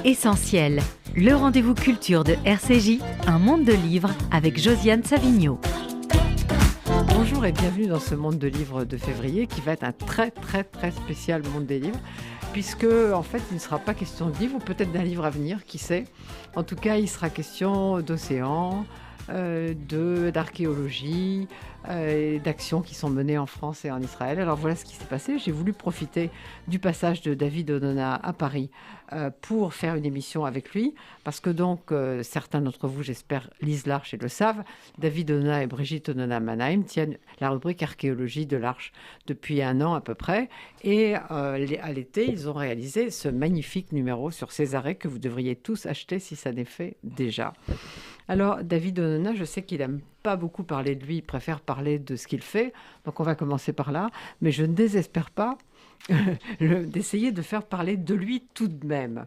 Essentiel, le rendez-vous culture de RCJ, un monde de livres avec Josiane Savigno. Bonjour et bienvenue dans ce monde de livres de février qui va être un très spécial monde des livres, puisque en fait il ne sera pas question de livre ou peut-être d'un livre à venir, qui sait. En tout cas il sera question d'océan, d'archéologie, d'actions qui sont menées en France et en Israël. Alors voilà ce qui s'est passé. J'ai voulu profiter du passage de David Onona à Paris pour faire une émission avec lui, parce que donc certains d'entre vous, j'espère, lisent l'Arche et le savent. David Onona et Brigitte Onona-Mannheim tiennent la rubrique archéologie de l'Arche depuis 1 an à peu près, et à l'été ils ont réalisé ce magnifique numéro sur Césarée que vous devriez tous acheter si ça n'est fait déjà. Alors, David Onona, je sais qu'il n'aime pas beaucoup parler de lui, il préfère parler de ce qu'il fait, donc on va commencer par là, mais je ne désespère pas d'essayer de faire parler de lui tout de même.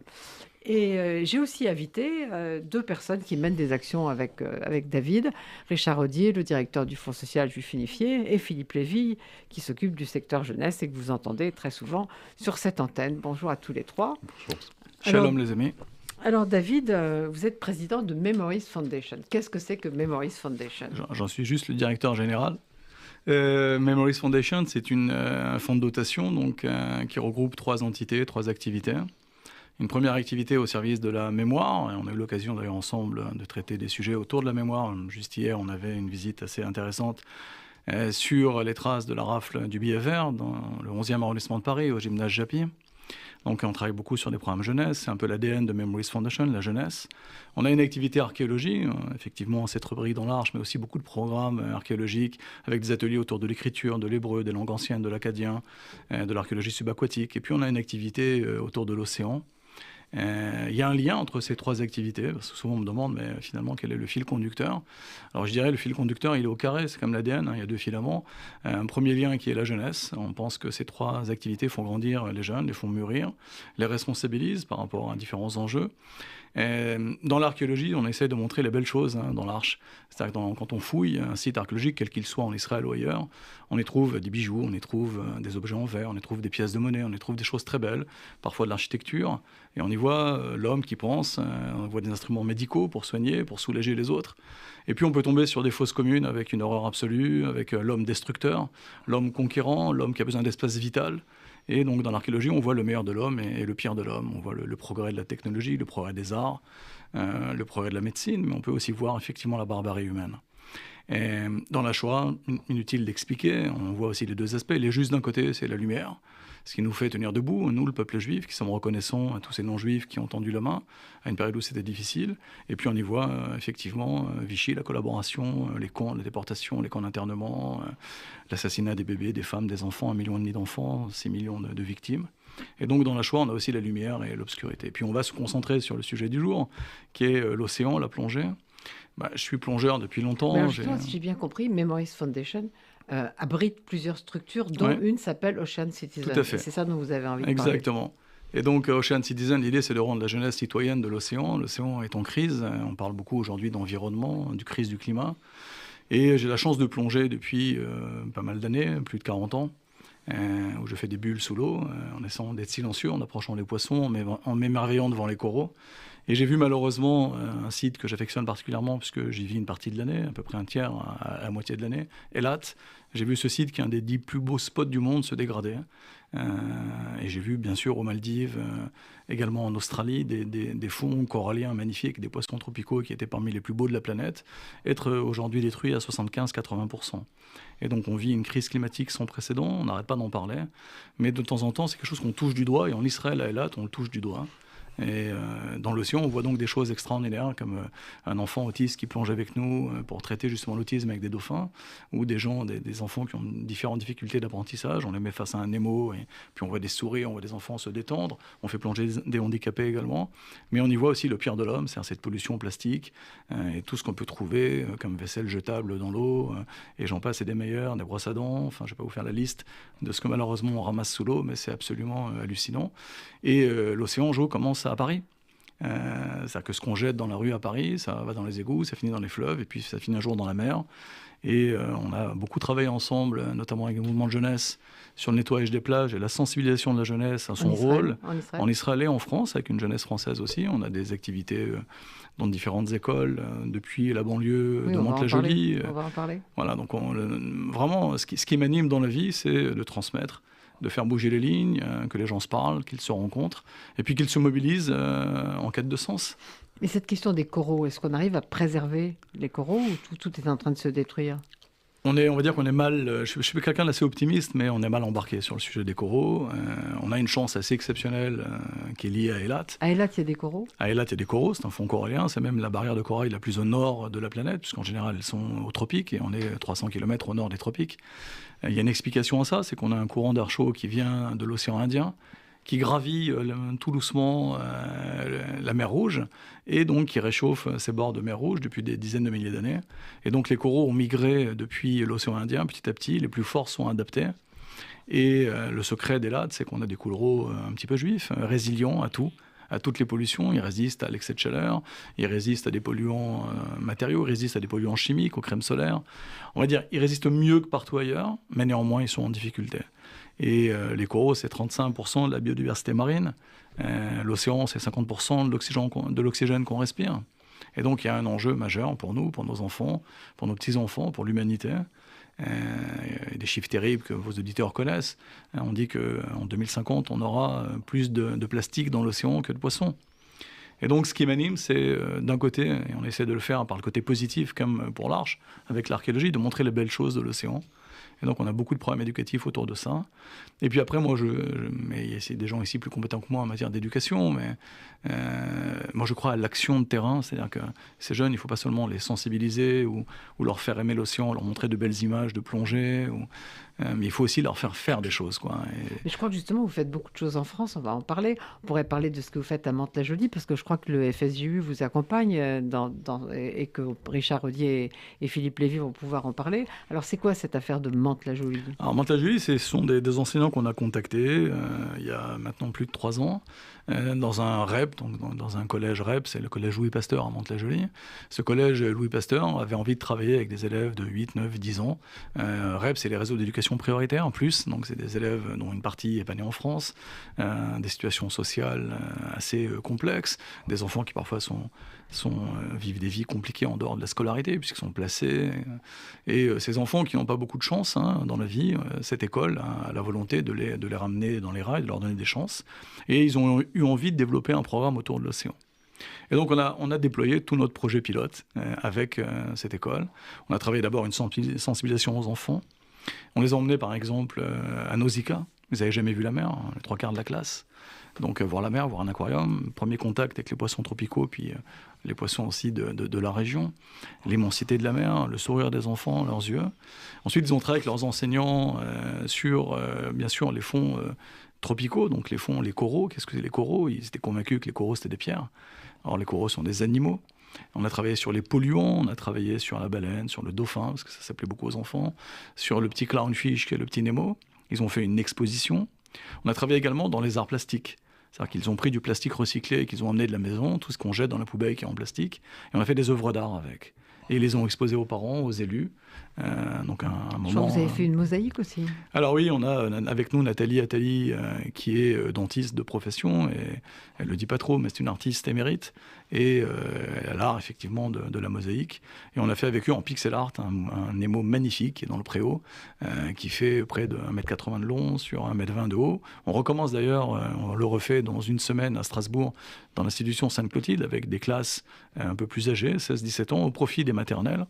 Et j'ai aussi invité 2 personnes qui mènent des actions avec David, Richard Audier, le directeur du Fonds social juif unifié, et Philippe Lévy, qui s'occupe du secteur jeunesse et que vous entendez très souvent sur cette antenne. Bonjour à tous les 3. Bonjour. Shalom les amis. Alors David, vous êtes président de Memories Foundation. Qu'est-ce que c'est que Memories Foundation ? J'en suis juste le directeur général. Memories Foundation, c'est un fonds de dotation donc, qui regroupe 3 entités, 3 activités. Une première activité au service de la mémoire, et on a eu l'occasion d'ailleurs ensemble de traiter des sujets autour de la mémoire. Juste hier, on avait une visite assez intéressante sur les traces de la rafle du billet vert dans le 11e arrondissement de Paris, au gymnase Japy. Donc on travaille beaucoup sur des programmes jeunesse, c'est un peu l'ADN de Memories Foundation, la jeunesse. On a une activité archéologie, effectivement cette rubrique dans l'Arche, mais aussi beaucoup de programmes archéologiques avec des ateliers autour de l'écriture, de l'hébreu, des langues anciennes, de l'acadien, de l'archéologie subaquatique. Et puis on a une activité autour de l'océan. Il y a un lien entre ces 3 activités, parce que souvent on me demande, mais finalement, quel est le fil conducteur ? Alors je dirais, le fil conducteur, il est au carré, c'est comme l'ADN, il y a 2 filaments. Un premier lien qui est la jeunesse. On pense que ces 3 activités font grandir les jeunes, les font mûrir, les responsabilisent par rapport à différents enjeux. Dans l'archéologie, on essaie de montrer les belles choses dans l'Arche. C'est-à-dire que quand on fouille un site archéologique, quel qu'il soit en Israël ou ailleurs, on y trouve des bijoux, on y trouve des objets en verre, on y trouve des pièces de monnaie, on y trouve des choses très belles, parfois de l'architecture, et on y voit l'homme qui pense, on voit des instruments médicaux pour soigner, pour soulager les autres. Et puis on peut tomber sur des fausses communes avec une horreur absolue, avec l'homme destructeur, l'homme conquérant, l'homme qui a besoin d'espace vital. Et donc dans l'archéologie, on voit le meilleur de l'homme et le pire de l'homme. On voit le progrès de la technologie, le progrès des arts, le progrès de la médecine, mais on peut aussi voir effectivement la barbarie humaine. Et dans la Shoah, inutile d'expliquer, on voit aussi les 2 aspects. Les justes d'un côté, c'est la lumière, ce qui nous fait tenir debout, nous, le peuple juif, qui sommes reconnaissants à tous ces non-juifs qui ont tendu la main à une période où c'était difficile. Et puis on y voit effectivement Vichy, la collaboration, les camps, la déportation, les camps d'internement, l'assassinat des bébés, des femmes, des enfants, 1,5 million d'enfants, 6 millions de victimes. Et donc dans la Shoah, on a aussi la lumière et l'obscurité. Puis on va se concentrer sur le sujet du jour, qui est l'océan, la plongée. Je suis plongeur depuis longtemps. Alors, si j'ai bien compris, Memories Foundation abrite plusieurs structures, dont une s'appelle Ocean Citizen. Tout à fait. Et c'est ça dont vous avez envie de parler. Exactement. Et donc Ocean Citizen, l'idée c'est de rendre la jeunesse citoyenne de l'océan. L'océan est en crise, on parle beaucoup aujourd'hui d'environnement, du crise du climat. Et j'ai la chance de plonger depuis pas mal d'années, plus de 40 ans. Où je fais des bulles sous l'eau, en essayant d'être silencieux, en approchant les poissons, en m'émerveillant devant les coraux. Et j'ai vu malheureusement un site que j'affectionne particulièrement, puisque j'y vis une partie de l'année, à peu près un tiers à la moitié de l'année, Eilat. J'ai vu ce site qui est un des 10 plus beaux spots du monde se dégrader. Et j'ai vu bien sûr aux Maldives, également en Australie, des fonds coralliens magnifiques, des poissons tropicaux qui étaient parmi les plus beaux de la planète, être aujourd'hui détruits à 75-80%. Et donc on vit une crise climatique sans précédent, on n'arrête pas d'en parler, mais de temps en temps c'est quelque chose qu'on touche du doigt, et en Israël à Eilat on le touche du doigt. Et dans l'océan, on voit donc des choses extraordinaires, comme un enfant autiste qui plonge avec nous pour traiter justement l'autisme avec des dauphins, ou des enfants qui ont différentes difficultés d'apprentissage. On les met face à un Nemo, et puis on voit des souris, on voit des enfants se détendre. On fait plonger des handicapés également. Mais on y voit aussi le pire de l'homme, c'est cette pollution plastique, et tout ce qu'on peut trouver, comme vaisselle jetable dans l'eau, et j'en passe, et des meilleurs, des brosses à dents. Enfin, je ne vais pas vous faire la liste de ce que malheureusement on ramasse sous l'eau, mais c'est absolument hallucinant. Et l'océan, Jo, commence à Paris. C'est-à-dire que ce qu'on jette dans la rue à Paris, ça va dans les égouts, ça finit dans les fleuves, et puis ça finit un jour dans la mer. Et on a beaucoup travaillé ensemble, notamment avec le mouvement de jeunesse, sur le nettoyage des plages et la sensibilisation de la jeunesse à son rôle en Israël et en France, avec une jeunesse française aussi. On a des activités dans différentes écoles, depuis la banlieue de Mantes-la-Jolie. On va en parler. Voilà, donc vraiment, ce qui m'anime dans la vie, c'est de transmettre, de faire bouger les lignes, que les gens se parlent, qu'ils se rencontrent, et puis qu'ils se mobilisent en quête de sens. Et cette question des coraux, est-ce qu'on arrive à préserver les coraux ou tout est en train de se détruire ? On va dire qu'on est mal, je suis quelqu'un d'assez optimiste, mais on est mal embarqué sur le sujet des coraux. On a une chance assez exceptionnelle qui est liée à Eilat. À Eilat, il y a des coraux ? À Eilat, il y a des coraux, c'est un fond corallien, c'est même la barrière de corail la plus au nord de la planète, puisqu'en général, elles sont aux tropiques, et on est 300 km au nord des tropiques. Il y a une explication à ça, c'est qu'on a un courant d'air chaud qui vient de l'océan Indien, qui gravit tout doucement la mer Rouge, et donc qui réchauffe ces bords de mer Rouge depuis des dizaines de milliers d'années. Et donc les coraux ont migré depuis l'océan Indien petit à petit, les plus forts sont adaptés. Et le secret d'Eilat, c'est qu'on a des coraux un petit peu juifs, résilients à tout, à toutes les pollutions. Ils résistent à l'excès de chaleur, ils résistent à des polluants matériaux, ils résistent à des polluants chimiques, aux crèmes solaires. On va dire ils résistent mieux que partout ailleurs, mais néanmoins ils sont en difficulté. Et les coraux, c'est 35% de la biodiversité marine. L'océan, c'est 50% de l'oxygène qu'on respire. Et donc, il y a un enjeu majeur pour nous, pour nos enfants, pour nos petits-enfants, pour l'humanité. Il y a des chiffres terribles que vos auditeurs connaissent. On dit qu'en 2050, on aura plus de plastique dans l'océan que de poissons. Et donc, ce qui m'anime, c'est d'un côté, et on essaie de le faire par le côté positif, comme pour l'Arche, avec l'archéologie, de montrer les belles choses de l'océan. Et donc, on a beaucoup de programmes éducatifs autour de ça. Et puis après, moi, mais il y a des gens ici plus compétents que moi en matière d'éducation, mais moi, je crois à l'action de terrain. C'est-à-dire que ces jeunes, il ne faut pas seulement les sensibiliser ou leur faire aimer l'océan, leur montrer de belles images de plongée, mais il faut aussi leur faire faire des choses, quoi. Mais je crois que justement, vous faites beaucoup de choses en France, on va en parler. On pourrait parler de ce que vous faites à Mantes-la-Jolie, parce que je crois que le FSJU vous accompagne et que Richard Audier et Philippe Lévy vont pouvoir en parler. Alors, c'est quoi cette affaire de Mantes-la-Jolie ? Alors, Mantes-la-Jolie, ce sont des enseignants qu'on a contactés il y a maintenant plus de 3 ans, dans un REP, donc dans un collège REP, c'est le collège Louis Pasteur à Mantes-la-Jolie. Ce collège Louis Pasteur avait envie de travailler avec des élèves de 8, 9, 10 ans. REP, c'est les réseaux d'éducation prioritaire en plus, donc c'est des élèves dont une partie est pas née en France, des situations sociales assez complexes, des enfants qui parfois vivent des vies compliquées en dehors de la scolarité puisqu'ils sont placés. Et ces enfants qui n'ont pas beaucoup de chance dans la vie, cette école a la volonté de les ramener dans les rails, de leur donner des chances. Et ils ont eu envie de développer un programme autour de l'océan. Et donc on a déployé tout notre projet pilote avec cette école. On a travaillé d'abord une sensibilisation aux enfants. On les a emmenés par exemple à Nausicaa. Vous n'avez jamais vu la mer, les 3/4 de la classe. Donc voir la mer, voir un aquarium, premier contact avec les poissons tropicaux, puis les poissons aussi de la région, l'immensité de la mer, le sourire des enfants, leurs yeux. Ensuite, ils ont travaillé avec leurs enseignants sur, bien sûr, les fonds tropicaux, donc les coraux. Qu'est-ce que c'est les coraux ? Ils étaient convaincus que les coraux, c'était des pierres. Alors les coraux sont des animaux. On a travaillé sur les polluants, on a travaillé sur la baleine, sur le dauphin, parce que ça s'appelait beaucoup aux enfants, sur le petit clownfish qui est le petit Nemo. Ils ont fait une exposition. On a travaillé également dans les arts plastiques. C'est-à-dire qu'ils ont pris du plastique recyclé et qu'ils ont amené de la maison, tout ce qu'on jette dans la poubelle qui est en plastique, et on a fait des œuvres d'art avec. Et ils les ont exposées aux parents, aux élus. Donc un moment. Je crois que vous avez fait une mosaïque aussi. Alors oui, on a avec nous Nathalie Attali, qui est dentiste de profession, et elle le dit pas trop, mais c'est une artiste émérite, et elle a l'art effectivement de la mosaïque. Et on a fait avec eux en pixel art un Nemo magnifique qui est dans le Préau, qui fait près de 1,80 m de long sur 1,20 m de haut. On recommence d'ailleurs, on le refait dans une semaine à Strasbourg, dans l'institution Sainte-Clotilde, avec des classes un peu plus âgées, 16-17 ans, au profit des maternelles.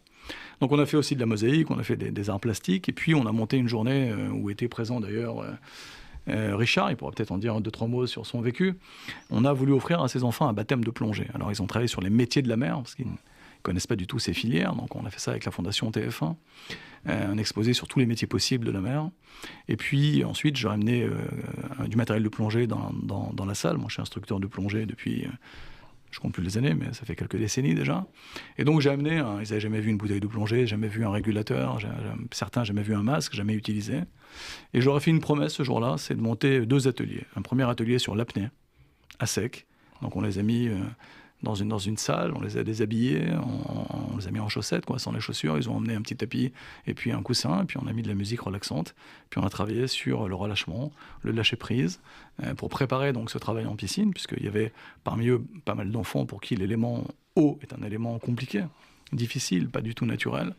Donc on a fait aussi de la mosaïque, on a fait des arts plastiques, et puis on a monté une journée où était présent d'ailleurs Richard, il pourra peut-être en dire 2-3 mots sur son vécu. On a voulu offrir à ses enfants un baptême de plongée. Alors ils ont travaillé sur les métiers de la mer, parce qu'ils ne connaissent pas du tout ces filières, donc on a fait ça avec la Fondation TF1, un exposé sur tous les métiers possibles de la mer. Et puis ensuite j'ai ramené du matériel de plongée dans la salle. Moi je suis instructeur de plongée depuis... je ne compte plus les années, mais ça fait quelques décennies déjà. Et donc j'ai amené, ils n'avaient jamais vu une bouteille de plongée, jamais vu un régulateur, certains jamais vu un masque, jamais utilisé. Et j'aurais fait une promesse ce jour-là, c'est de monter 2 ateliers. Un premier atelier sur l'apnée, à sec, Donc on les a mis dans une salle, on les a déshabillés, on les a mis en chaussettes, sans les chaussures. Ils ont emmené un petit tapis et puis un coussin, et puis on a mis de la musique relaxante. Puis on a travaillé sur le relâchement, le lâcher-prise, pour préparer donc ce travail en piscine, puisqu'il y avait parmi eux pas mal d'enfants pour qui l'élément eau est un élément compliqué, difficile, pas du tout naturel.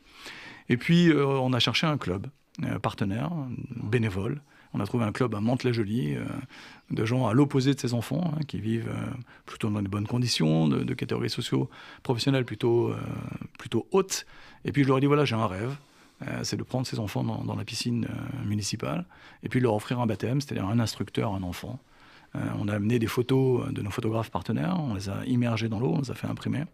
Et puis on a cherché un club partenaire, bénévole. On a trouvé un club à Mantes-la-Jolie, de gens à l'opposé de ces enfants, qui vivent plutôt dans de bonnes conditions, de catégories socio-professionnelles plutôt hautes. Et puis je leur ai dit, voilà, j'ai un rêve, c'est de prendre ces enfants dans la piscine municipale, et puis de leur offrir un baptême, c'est-à-dire un instructeur, un enfant. On a amené des photos de nos photographes partenaires, on les a immergés dans l'eau, on les a fait imprimer.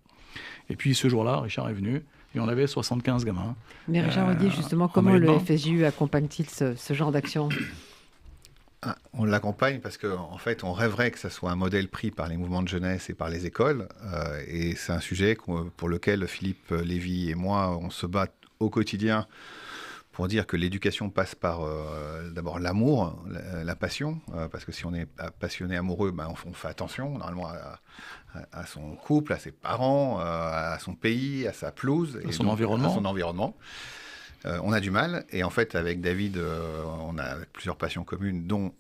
Et puis ce jour-là, Richard est venu, et on avait 75 gamins. Mais Richard Audier, justement, comment le FSJU accompagne-t-il ce genre d'action ? On l'accompagne parce qu'en fait, on rêverait que ça soit un modèle pris par les mouvements de jeunesse et par les écoles. Et c'est un sujet pour lequel Philippe Lévy et moi, on se bat au quotidien pour dire que l'éducation passe par d'abord l'amour, la passion. Parce que si on est passionné, amoureux, on fait attention normalement à son couple, à ses parents, à son pays, à sa pelouse. À son environnement. On a du mal, et en fait avec David, on a plusieurs passions communes, dont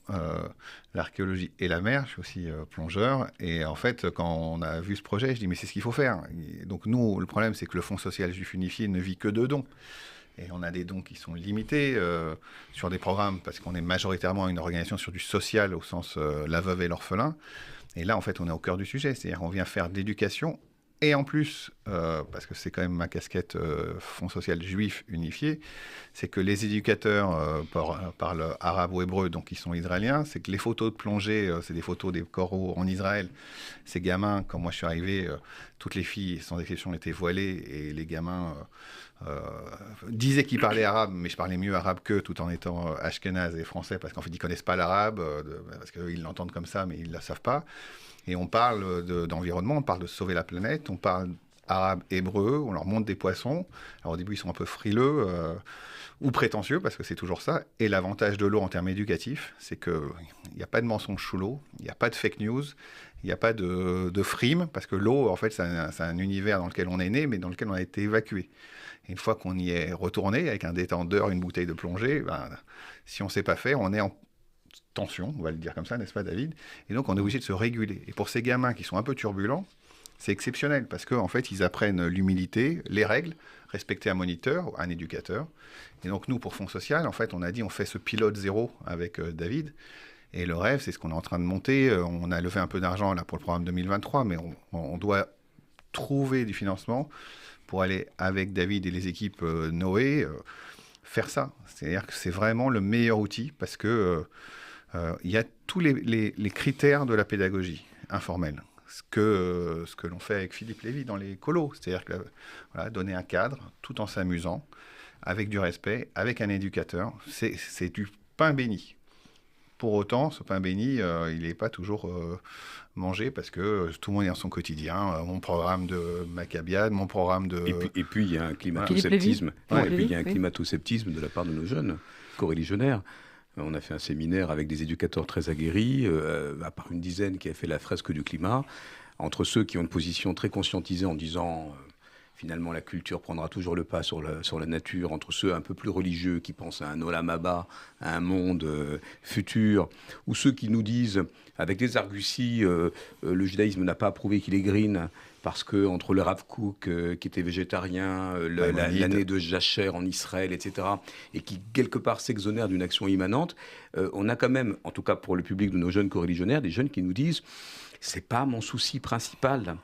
l'archéologie et la mer. Je suis aussi plongeur, et en fait quand on a vu ce projet, je dis mais c'est ce qu'il faut faire. Et donc nous, le problème c'est que le Fonds social juif unifié ne vit que de dons, et on a des dons qui sont limités sur des programmes, parce qu'on est majoritairement une organisation sur du social au sens la veuve et l'orphelin, et là en fait on est au cœur du sujet, c'est-à-dire on vient faire de l'éducation. Et en plus, parce que c'est quand même ma casquette Fonds social juif unifié, c'est que les éducateurs parlent arabe ou hébreu, donc ils sont israéliens. C'est que les photos de plongée, c'est des photos des coraux en Israël. Ces gamins, quand moi je suis arrivé, toutes les filles, sans exception, étaient voilées, et les gamins disaient qu'ils parlaient arabe, mais je parlais mieux arabe qu'eux, tout en étant ashkénaze et français, parce qu'en fait ils ne connaissent pas l'arabe, parce qu'ils l'entendent comme ça, mais ils ne la savent pas. Et on parle d'environnement, on parle de sauver la planète, on parle arabe, hébreu, on leur montre des poissons. Alors au début, ils sont un peu frileux ou prétentieux, parce que c'est toujours ça. Et l'avantage de l'eau en termes éducatifs, c'est qu'il n'y a pas de mensonge sous l'eau, il n'y a pas de fake news, il n'y a pas de frime, parce que l'eau, en fait, c'est un univers dans lequel on est né, mais dans lequel on a été évacué. Et une fois qu'on y est retourné, avec un détendeur, une bouteille de plongée, si on ne sait pas faire, on est en tension, on va le dire comme ça, n'est-ce pas David ? Et donc on est obligé de se réguler. Et pour ces gamins qui sont un peu turbulents, c'est exceptionnel, parce qu'en fait ils apprennent l'humilité, les règles, respecter un moniteur, un éducateur. Et donc nous, pour Fonds social, en fait on a dit on fait ce pilote zéro avec David. Et le rêve, c'est ce qu'on est en train de monter. On a levé un peu d'argent là pour le programme 2023, mais on doit trouver du financement pour aller avec David et les équipes Noé faire ça. C'est-à-dire que c'est vraiment le meilleur outil, parce que il y a tous les critères de la pédagogie informelle. Ce que l'on fait avec Philippe Lévy dans les colos. C'est-à-dire que, voilà, donner un cadre tout en s'amusant, avec du respect, avec un éducateur. C'est du pain béni. Pour autant, ce pain béni, il n'est pas toujours mangé, parce que tout le monde est dans son quotidien. Mon programme de Maccabiade, mon programme de... Et puis, il y a un climato-sceptisme. Et puis, il y a un climato-sceptisme de la part de nos jeunes coreligionnaires. On a fait un séminaire avec des éducateurs très aguerris, à part une dizaine qui a fait la fresque du climat, entre ceux qui ont une position très conscientisée en disant finalement la culture prendra toujours le pas sur la nature, entre ceux un peu plus religieux qui pensent à un Olam Haba, à un monde futur, ou ceux qui nous disent avec des arguties le judaïsme n'a pas approuvé qu'il est green, parce que entre le Rav Kook qui était végétarien, l'année de Jacher en Israël, etc., et qui quelque part s'exonère d'une action immanente, on a quand même, en tout cas pour le public de nos jeunes coreligionnaires, des jeunes qui nous disent c'est pas mon souci principal.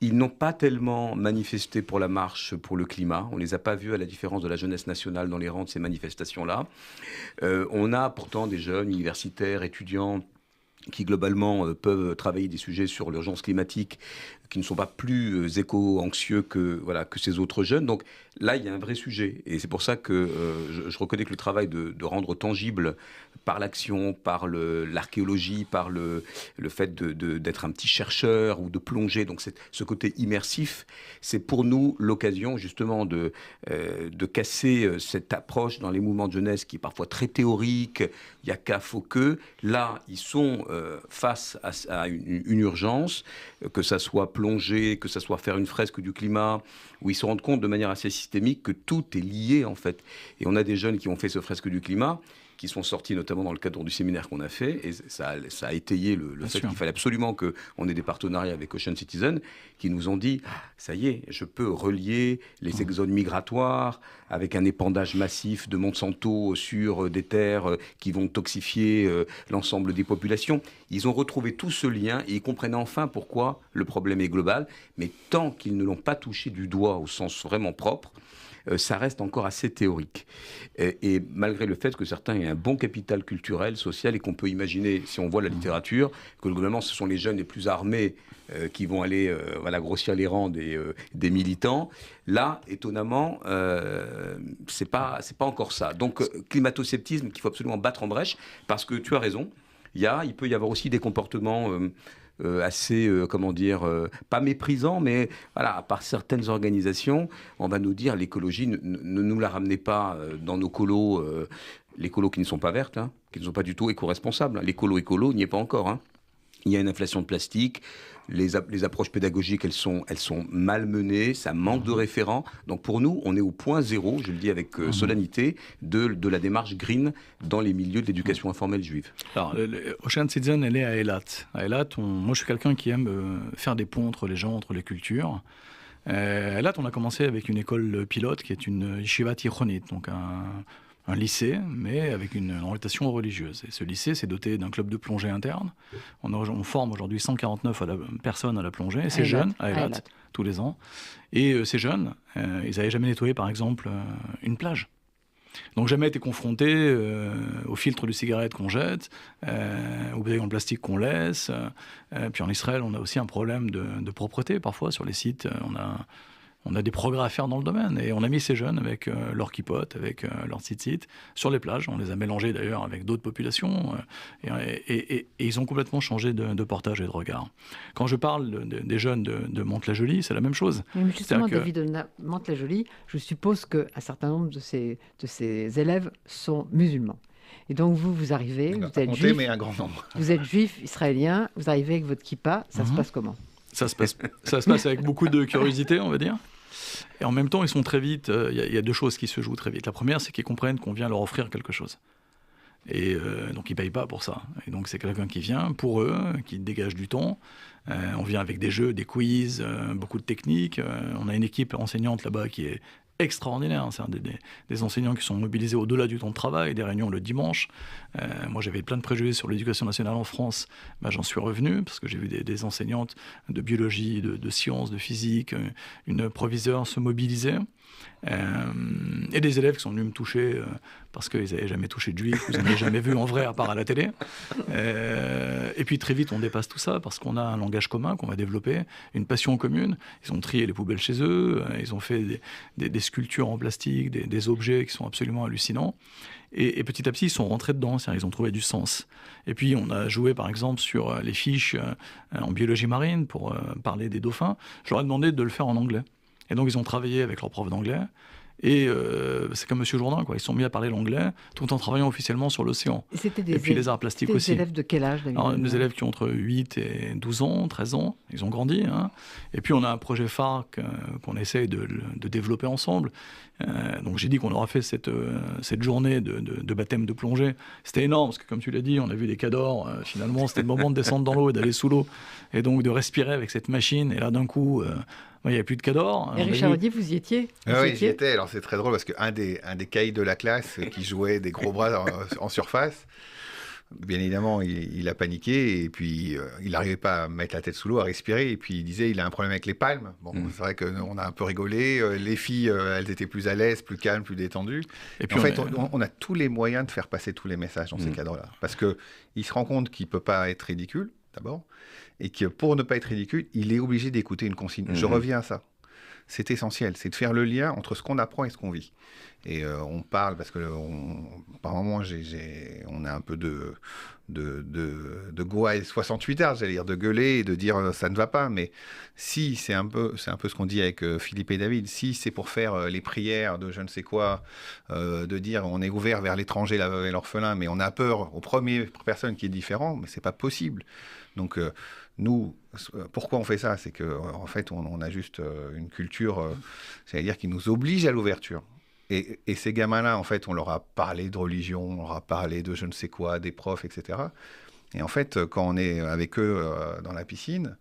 Ils n'ont pas tellement manifesté pour la marche pour le climat. On les a pas vus, à la différence de la jeunesse nationale, dans les rangs de ces manifestations-là. On a pourtant des jeunes universitaires, étudiants, qui globalement peuvent travailler des sujets sur l'urgence climatique qui ne sont pas plus éco-anxieux que ces autres jeunes. Donc là, il y a un vrai sujet. Et c'est pour ça que je reconnais que le travail de rendre tangible par l'action, par l'archéologie, par le fait d'être un petit chercheur ou de plonger, donc ce côté immersif, c'est pour nous l'occasion justement de casser cette approche dans les mouvements de jeunesse qui est parfois très théorique, il n'y a qu'à, faut que. Là, ils sont face à une urgence, que ça soit plonger, que ça soit faire une fresque du climat, où ils se rendent compte de manière assez systémique que tout est lié en fait. Et on a des jeunes qui ont fait ce fresque du climat, qui sont sortis notamment dans le cadre du séminaire qu'on a fait, et ça a étayé le fait qu'il fallait absolument qu'on ait des partenariats avec Ocean Citizen, qui nous ont dit « ça y est, je peux relier les exodes migratoires avec un épandage massif de Monsanto sur des terres qui vont toxifier l'ensemble des populations ». Ils ont retrouvé tout ce lien et ils comprennent enfin pourquoi le problème est global, mais tant qu'ils ne l'ont pas touché du doigt au sens vraiment propre, ça reste encore assez théorique. Et malgré le fait que certains aient un bon capital culturel, social, et qu'on peut imaginer, si on voit la littérature, que globalement, ce sont les jeunes les plus armés qui vont aller grossir les rangs des militants. Là, étonnamment, c'est pas encore ça. Donc, climato-sceptisme qu'il faut absolument battre en brèche, parce que tu as raison, il peut y avoir aussi des comportements assez, pas méprisant, mais voilà, par certaines organisations, on va nous dire l'écologie, ne nous la ramenez pas dans nos colos, les colos qui ne sont pas vertes, qui ne sont pas du tout éco-responsables. L'écolo n'y est pas encore. Il y a une inflation de plastique, les approches pédagogiques, elles sont malmenées, ça manque de référents. Donc pour nous, on est au point zéro, je le dis avec solennité, de la démarche green dans les milieux de l'éducation informelle juive. Alors, Ocean Citizen, elle est à Eilat. À Eilat, moi je suis quelqu'un qui aime faire des ponts entre les gens, entre les cultures. À Eilat, on a commencé avec une école pilote qui est une yeshiva tichonit, donc un lycée, mais avec une orientation religieuse. Et ce lycée s'est doté d'un club de plongée interne. On forme aujourd'hui 149 personnes à la plongée. C'est jeune, à Eilat, tous les ans. Et ces jeunes, ils n'avaient jamais nettoyé, par exemple, une plage. Donc jamais été confrontés au filtre de cigarette qu'on jette, aux bouteilles en plastique qu'on laisse. Puis en Israël, on a aussi un problème de propreté. Parfois, sur les sites, on a des progrès à faire dans le domaine. Et on a mis ces jeunes avec leur kippote, avec leur tzitzit, sur les plages. On les a mélangés d'ailleurs avec d'autres populations. Et ils ont complètement changé de portage et de regard. Quand je parle des jeunes de Mantes-la-Jolie, c'est la même chose. Mais justement, David de Mantes-la-Jolie, je suppose qu'un certain nombre de ces élèves sont musulmans. Et donc vous arrivez, vous êtes juif, mais un grand nombre. Vous êtes juif israélien, vous arrivez avec votre kippa, ça se passe comment ? Ça se passe avec beaucoup de curiosité, on va dire. Et en même temps, ils sont très vite. Il y a deux choses qui se jouent très vite. La première, c'est qu'ils comprennent qu'on vient leur offrir quelque chose. Et donc, ils ne payent pas pour ça. Et donc, c'est quelqu'un qui vient pour eux, qui dégage du temps. On vient avec des jeux, des quiz, beaucoup de techniques. On a une équipe enseignante là-bas qui est extraordinaire. C'est des enseignants qui sont mobilisés au-delà du temps de travail, des réunions le dimanche. Moi, j'avais plein de préjugés sur l'éducation nationale en France. J'en suis revenu parce que j'ai vu des enseignantes de biologie, de sciences, de physique, une proviseure se mobiliser. Et des élèves qui sont venus me toucher parce qu'ils n'avaient jamais touché de juif, ils n'en avaient jamais vu en vrai à part à la télé. Et puis très vite, on dépasse tout ça parce qu'on a un langage commun qu'on va développer, une passion commune. Ils ont trié les poubelles chez eux, ils ont fait des sculptures en plastique, des objets qui sont absolument hallucinants. Et petit à petit, ils sont rentrés dedans, c'est-à-dire ils ont trouvé du sens. Et puis, on a joué, par exemple, sur les fiches en biologie marine pour parler des dauphins. Je leur ai demandé de le faire en anglais. Et donc, ils ont travaillé avec leur prof d'anglais. Et c'est comme M. Jourdain, quoi. Ils se sont mis à parler l'anglais tout en travaillant officiellement sur l'océan. Et puis les arts plastiques aussi. Des élèves de quel âge, David ? Des élèves qui ont entre 8 et 12 ans, 13 ans. Ils ont grandi. Et puis on a un projet phare qu'on essaye de développer ensemble. Donc j'ai dit qu'on aura fait cette journée de baptême de plongée. C'était énorme parce que, comme tu l'as dit, on a vu des cadors. Finalement, c'était le moment de descendre dans l'eau et d'aller sous l'eau. Et donc de respirer avec cette machine. Et là, d'un coup... il n'y a plus de cadors. Et Richard Audier, vous y étiez ? Oui, j'y étais. Alors c'est très drôle parce qu'un des caïds de la classe qui jouait des gros bras en surface, bien évidemment, il a paniqué et puis il n'arrivait pas à mettre la tête sous l'eau, à respirer. Et puis il disait il a un problème avec les palmes. Bon, c'est vrai qu'on a un peu rigolé. Les filles, elles étaient plus à l'aise, plus calmes, plus détendues. Et puis en fait, on a tous les moyens de faire passer tous les messages dans ces cadres-là. Parce qu'il se rend compte qu'il ne peut pas être ridicule. d'abord, et que pour ne pas être ridicule, il est obligé d'écouter une consigne. Je reviens à ça. C'est essentiel, c'est de faire le lien entre ce qu'on apprend et ce qu'on vit. Et on parle, parce que par moments, on a un peu de gouaille 68 heures, j'allais dire, de gueuler et de dire ça ne va pas. Mais si, c'est un peu ce qu'on dit avec Philippe et David, si c'est pour faire les prières de je ne sais quoi, de dire on est ouvert vers l'étranger, la veuve et l'orphelin, mais on a peur aux premières personnes qui est différent, mais c'est pas possible. Donc nous, pourquoi on fait ça? C'est qu'en fait, on a juste une culture, j'allais dire, qui nous oblige à l'ouverture. Et ces gamins-là, en fait, on leur a parlé de religion, on leur a parlé de je ne sais quoi, des profs, etc. Et en fait, quand on est avec eux dans la piscine,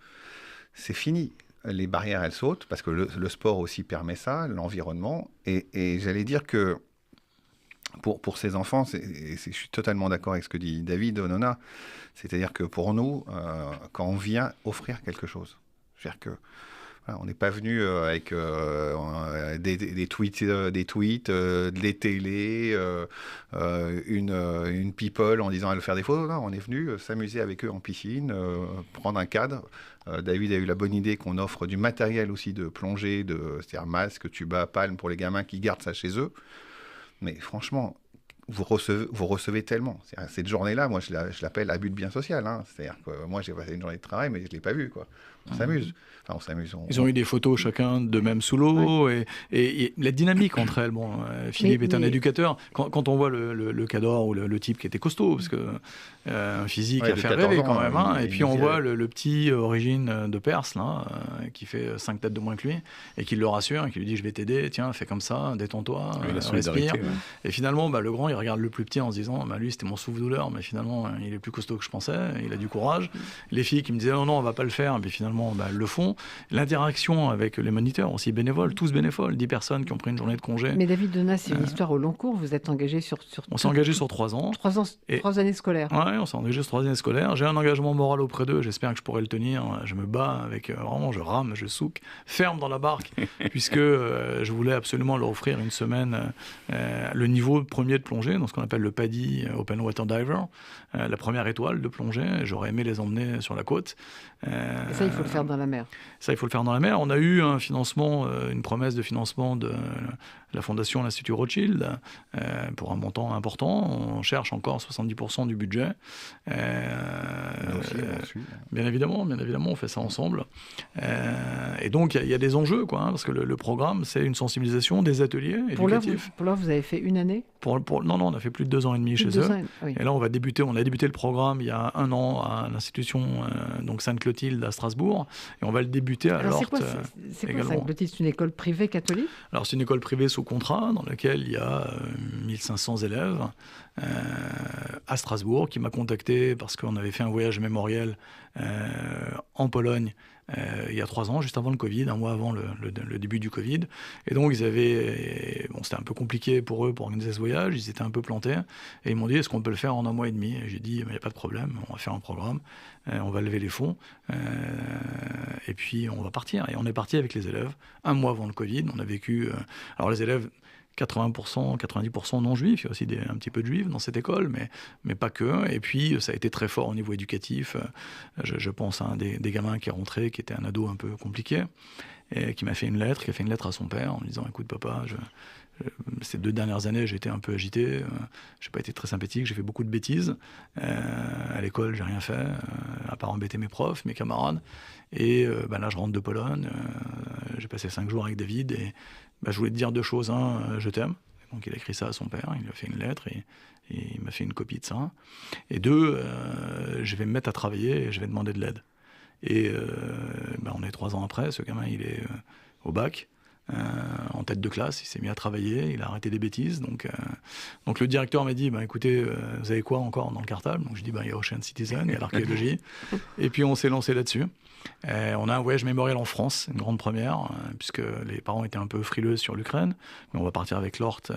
c'est fini. Les barrières, elles sautent, parce que le sport aussi permet ça, l'environnement. Et j'allais dire que pour ces enfants, je suis totalement d'accord avec ce que dit David Onona, c'est-à-dire que pour nous, quand on vient offrir quelque chose, c'est-à-dire que on n'est pas venu avec des tweets, des télés, une people en disant à le faire des photos. Non, on est venu s'amuser avec eux en piscine, prendre un cadre. David a eu la bonne idée qu'on offre du matériel aussi de plongée, c'est-à-dire masque, tuba, palme pour les gamins qui gardent ça chez eux. Mais franchement, vous recevez tellement. Cette journée-là, moi, je l'appelle abus de bien social. Hein. C'est-à-dire que moi, j'ai passé une journée de travail, mais je ne l'ai pas vu, quoi. On s'amuse. Enfin, on s'amuse. Ils ont eu des photos chacun de même sous l'eau, et la dynamique entre elles. Bon, Philippe est un éducateur. Quand on voit le cador ou le type qui était costaud, parce que un physique à faire rêver quand même. Hein, et puis on voit le petit origine de Perse, là, qui fait 5 têtes de moins que lui, et qui le rassure, et qui lui dit je vais t'aider, tiens, fais comme ça, détends-toi, respire. Ouais. Et finalement, le grand, il regarde le plus petit en se disant lui, c'était mon souffle-douleur, mais finalement, il est plus costaud que je pensais, il a du courage. Les filles qui me disaient non, on va pas le faire, et puis finalement, elles le font. L'interaction avec les moniteurs, aussi bénévoles, tous bénévoles, 10 personnes qui ont pris une journée de congé. Mais David Donat, c'est une histoire au long cours. Vous êtes engagé sur on s'est engagé sur 3 ans. 3 années scolaires. Oui, on s'est engagé sur 3 années scolaires. J'ai un engagement moral auprès d'eux. J'espère que je pourrai le tenir. Je me bats avec vraiment, je rame, je souque, ferme dans la barque, puisque je voulais absolument leur offrir une semaine le niveau premier de plongée, dans ce qu'on appelle le PADI, Open Water Diver, la première étoile de plongée. J'aurais aimé les emmener sur la côte. Et ça, il faut le faire dans la mer. Ça, il faut le faire dans la mer. On a eu un financement, une promesse de financement de la Fondation l'Institut Rothschild pour un montant important. On cherche encore 70% du budget. Bien évidemment, on fait ça ensemble. Et donc, il y a des enjeux, quoi, parce que le programme, c'est une sensibilisation, des ateliers éducatifs. Pour là, vous avez fait une année ? Non, on a fait plus de 2 ans et demi chez eux. Oui. Et là, on a débuté le programme il y a 1 an à l'institution donc Sainte-Clotilde à Strasbourg. Et on va le débuter à Lorte. C'est quoi Sainte-Clotilde ? C'est une école privée catholique ? Alors, c'est une école privée sous contrat dans laquelle il y a 1500 élèves à Strasbourg qui m'a contacté parce qu'on avait fait un voyage mémoriel en Pologne il y a 3 ans, juste avant le Covid, 1 mois avant le début du Covid. Et donc, c'était un peu compliqué pour eux pour organiser ce voyage. Ils étaient un peu plantés. Et ils m'ont dit, est-ce qu'on peut le faire en 1 mois et demi ? Et j'ai dit, il n'y a pas de problème, on va faire un programme, on va lever les fonds, et puis on va partir. Et on est parti avec les élèves 1 mois avant le Covid. On a vécu... alors, les élèves... 80%, 90% non-juifs, il y a aussi un petit peu de juifs dans cette école, mais pas que. Et puis, ça a été très fort au niveau éducatif. Je pense à un des gamins qui est rentré, qui était un ado un peu compliqué, et qui a fait une lettre à son père en lui disant « Écoute, papa, ces 2 dernières années, j'ai été un peu agité, j'ai pas été très sympathique, j'ai fait beaucoup de bêtises. À l'école, j'ai rien fait, à part embêter mes profs, mes camarades. Et là, je rentre de Pologne, j'ai passé 5 jours avec David, et je voulais te dire 2 choses. 1, je t'aime. Donc il a écrit ça à son père, il lui a fait une lettre, et il m'a fait une copie de ça. Et 2, je vais me mettre à travailler et je vais demander de l'aide. Et on est 3 ans après, ce gamin, il est au bac. En tête de classe, il s'est mis à travailler, il a arrêté des bêtises. Donc le directeur m'a dit, écoutez, vous avez quoi encore dans le cartable ? Donc je dis, il y a Ocean Citizen, il y a l'archéologie. Et puis on s'est lancé là-dessus. On a un voyage mémoriel en France, une grande première, puisque les parents étaient un peu frileux sur l'Ukraine, mais on va partir avec Lorte.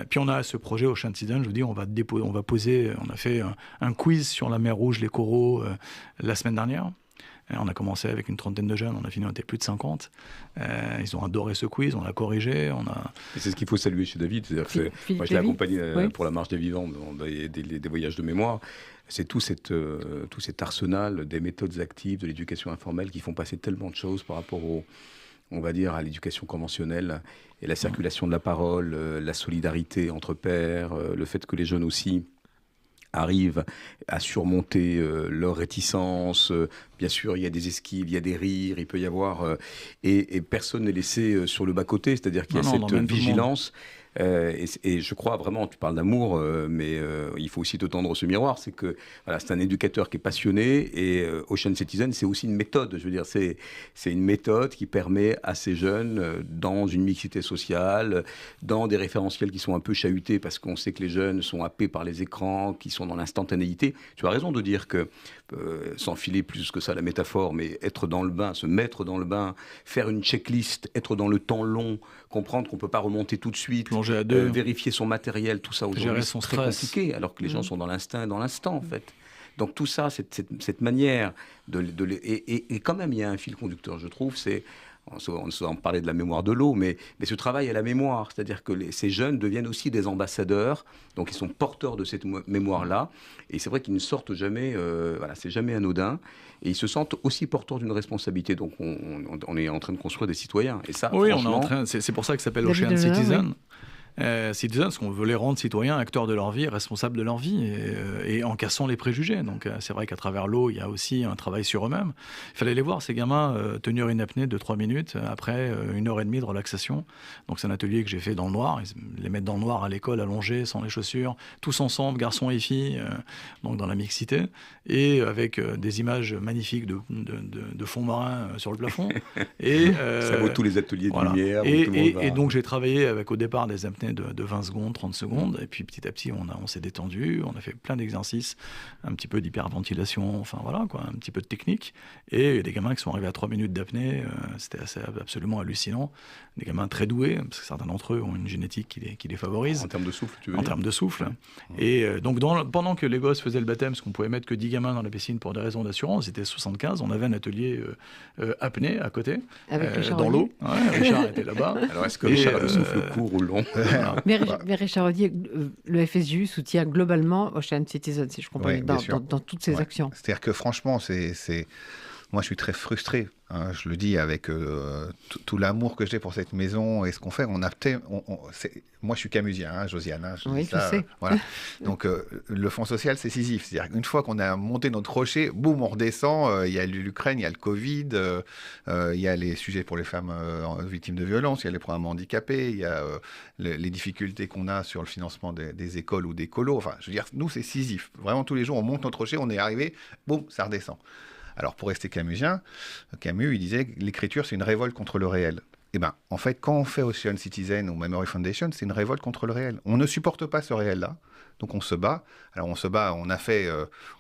Puis on a ce projet Ocean Citizen, je vous dis, on a fait un quiz sur la mer Rouge, les coraux, la semaine dernière. On a commencé avec une trentaine de jeunes, on a fini, on était plus de 50. Ils ont adoré ce quiz, on l'a corrigé. Et c'est ce qu'il faut saluer chez David. C'est-à-dire que moi, je l'ai accompagné pour la Marche des Vivants, des voyages de mémoire. C'est tout cet arsenal des méthodes actives, de l'éducation informelle qui font passer tellement de choses par rapport on va dire, à l'éducation conventionnelle et la circulation de la parole, la solidarité entre pairs, le fait que les jeunes aussi arrivent à surmonter leurs réticences. Bien sûr, il y a des esquives, il y a des rires, il peut y avoir... et personne n'est laissé sur le bas-côté, c'est-à-dire qu'il y a cette vigilance. Et je crois vraiment, tu parles d'amour, mais il faut aussi te tendre ce miroir, c'est que voilà, c'est un éducateur qui est passionné, et Ocean Citizen, c'est aussi une méthode. Je veux dire, c'est une méthode qui permet à ces jeunes, dans une mixité sociale, dans des référentiels qui sont un peu chahutés, parce qu'on sait que les jeunes sont happés par les écrans, qui sont dans l'instantanéité. Tu as raison de dire que, sans filer plus que ça la métaphore, mais être dans le bain, se mettre dans le bain, faire une checklist, être dans le temps long, comprendre qu'on ne peut pas remonter tout de suite, plonger à deux, vérifier son matériel, tout ça aujourd'hui, c'est très compliqué, alors que les gens sont dans l'instinct et dans l'instant, en fait. Donc tout ça, cette manière et quand même, il y a un fil conducteur, je trouve, on parlait de la mémoire de l'eau, mais ce travail à la mémoire, c'est-à-dire que ces jeunes deviennent aussi des ambassadeurs, donc ils sont porteurs de cette mémoire-là, et c'est vrai qu'ils ne sortent jamais, c'est jamais anodin, et ils se sentent aussi porteurs d'une responsabilité, donc on est en train de construire des citoyens, et ça, oui, franchement... c'est pour ça que ça s'appelle Ocean Citizen. Oui. Citizens, parce qu'on veut les rendre citoyens, acteurs de leur vie, responsables de leur vie, et en cassant les préjugés. Donc c'est vrai qu'à travers l'eau, il y a aussi un travail sur eux-mêmes. Il fallait les voir, ces gamins, tenir une apnée de 3 minutes après 1h30 de relaxation. Donc c'est un atelier que j'ai fait dans le noir. Ils les mettent dans le noir à l'école, allongés, sans les chaussures, tous ensemble, garçons et filles, donc dans la mixité, et avec des images magnifiques de fonds marins sur le plafond. Et, ça vaut tous les ateliers de lumière. Et donc j'ai travaillé avec au départ des apnées de 20 secondes, 30 secondes, et puis petit à petit on s'est détendu, on a fait plein d'exercices, un petit peu d'hyperventilation, enfin voilà quoi, un petit peu de technique, et il y a des gamins qui sont arrivés à 3 minutes d'apnée, c'était absolument hallucinant, des gamins très doués, parce que certains d'entre eux ont une génétique qui les favorise. En termes de souffle, tu veux dire ? En termes de souffle. Et donc pendant que les gosses faisaient le baptême, parce qu'on pouvait mettre que 10 gamins dans la piscine pour des raisons d'assurance, c'était 75, on avait un atelier apnée à côté, dans l'eau. Ouais, Richard était là-bas. Alors est-ce que Richard a le souffle court ou long ? Mais Richard Audier, le FSJU soutient globalement Ocean Citizen, si je comprends bien, dans toutes ses actions. C'est-à-dire que franchement, moi je suis très frustré, hein, je le dis avec tout l'amour que j'ai pour cette maison et ce qu'on fait. Moi je suis camusien, hein, Josiane. Hein, je sais. Voilà. Donc le fonds social c'est Sisyphe. C'est-à-dire qu'une fois qu'on a monté notre rocher, boum, on redescend. Il y a l'Ukraine, il y a le Covid, il y a les sujets pour les femmes victimes de violences, il y a les programmes handicapés, il y a les difficultés qu'on a sur le financement des écoles ou des colos. Enfin, je veux dire, nous c'est Sisyphe. Vraiment tous les jours on monte notre rocher, on est arrivé, boum, ça redescend. Alors, pour rester camusien, Camus, il disait que l'écriture, c'est une révolte contre le réel. Eh bien, en fait, quand on fait Ocean Citizen ou Memory Foundation, c'est une révolte contre le réel. On ne supporte pas ce réel-là, donc on se bat. Alors, on se bat, on a fait,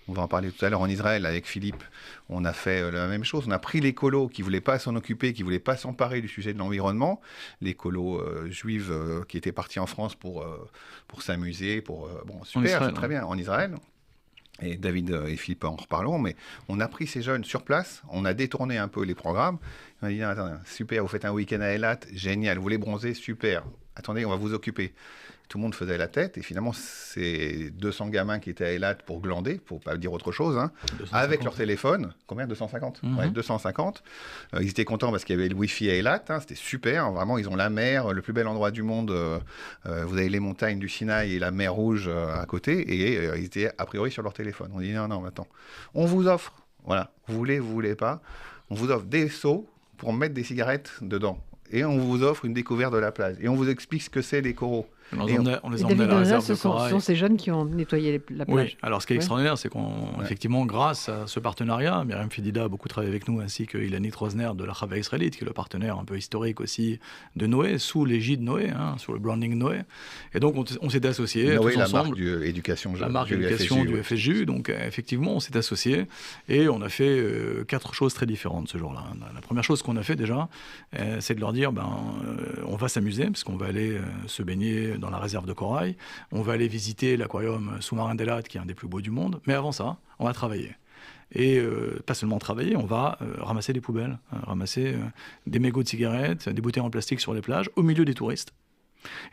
on va en parler tout à l'heure, en Israël, avec Philippe, on a fait la même chose. On a pris les colos qui ne voulaient pas s'en occuper, qui ne voulaient pas s'emparer du sujet de l'environnement, les colos juives qui étaient partis en France pour s'amuser, bon, super, c'est très bien, en Israël. Et David et Philippe en reparleront, mais on a pris ces jeunes sur place, on a détourné un peu les programmes. On a dit, attendez, super, vous faites un week-end à Eilat, génial, vous voulez bronzer, super. Attendez, on va vous occuper. Tout le monde faisait la tête, et finalement, c'est 200 gamins qui étaient à Eilat pour glander, pour pas dire autre chose, hein, avec leur téléphone. Combien ? 250 Ouais, 250. Ils étaient contents parce qu'il y avait le Wi-Fi à Eilat, hein, c'était super. Hein, vraiment, ils ont la mer, le plus bel endroit du monde. Vous avez les montagnes du Sinaï et la mer Rouge à côté, et ils étaient a priori sur leur téléphone. On dit non, attends. On vous offre, voilà, vous voulez pas, on vous offre des seaux pour mettre des cigarettes dedans. Et on vous offre une découverte de la plage. Et on vous explique ce que c'est les coraux. On les emmenait à la réserve de corail. Ce sont ces jeunes qui ont nettoyé la plage. Oui, alors ce qui est extraordinaire, c'est qu'effectivement, grâce à ce partenariat, Myriam Fedida a beaucoup travaillé avec nous, ainsi que Ilanit Rosner de la Chava israélite, qui est le partenaire un peu historique aussi de Noé, sous l'égide Noé, sous le branding Noé. Et donc, on s'est associés Noé, tous la ensemble. Marque éducation, la marque éducation du FSJU. Donc, effectivement, on s'est associés et on a fait 4 choses très différentes ce jour-là. La première chose qu'on a fait déjà, c'est de leur dire, on va s'amuser, parce qu'on va aller se baigner dans la réserve de corail. On va aller visiter l'aquarium sous-marin d'Eilat, qui est un des plus beaux du monde. Mais avant ça, on va travailler. Et pas seulement travailler, on va ramasser des poubelles, ramasser des mégots de cigarettes, des bouteilles en plastique sur les plages, au milieu des touristes.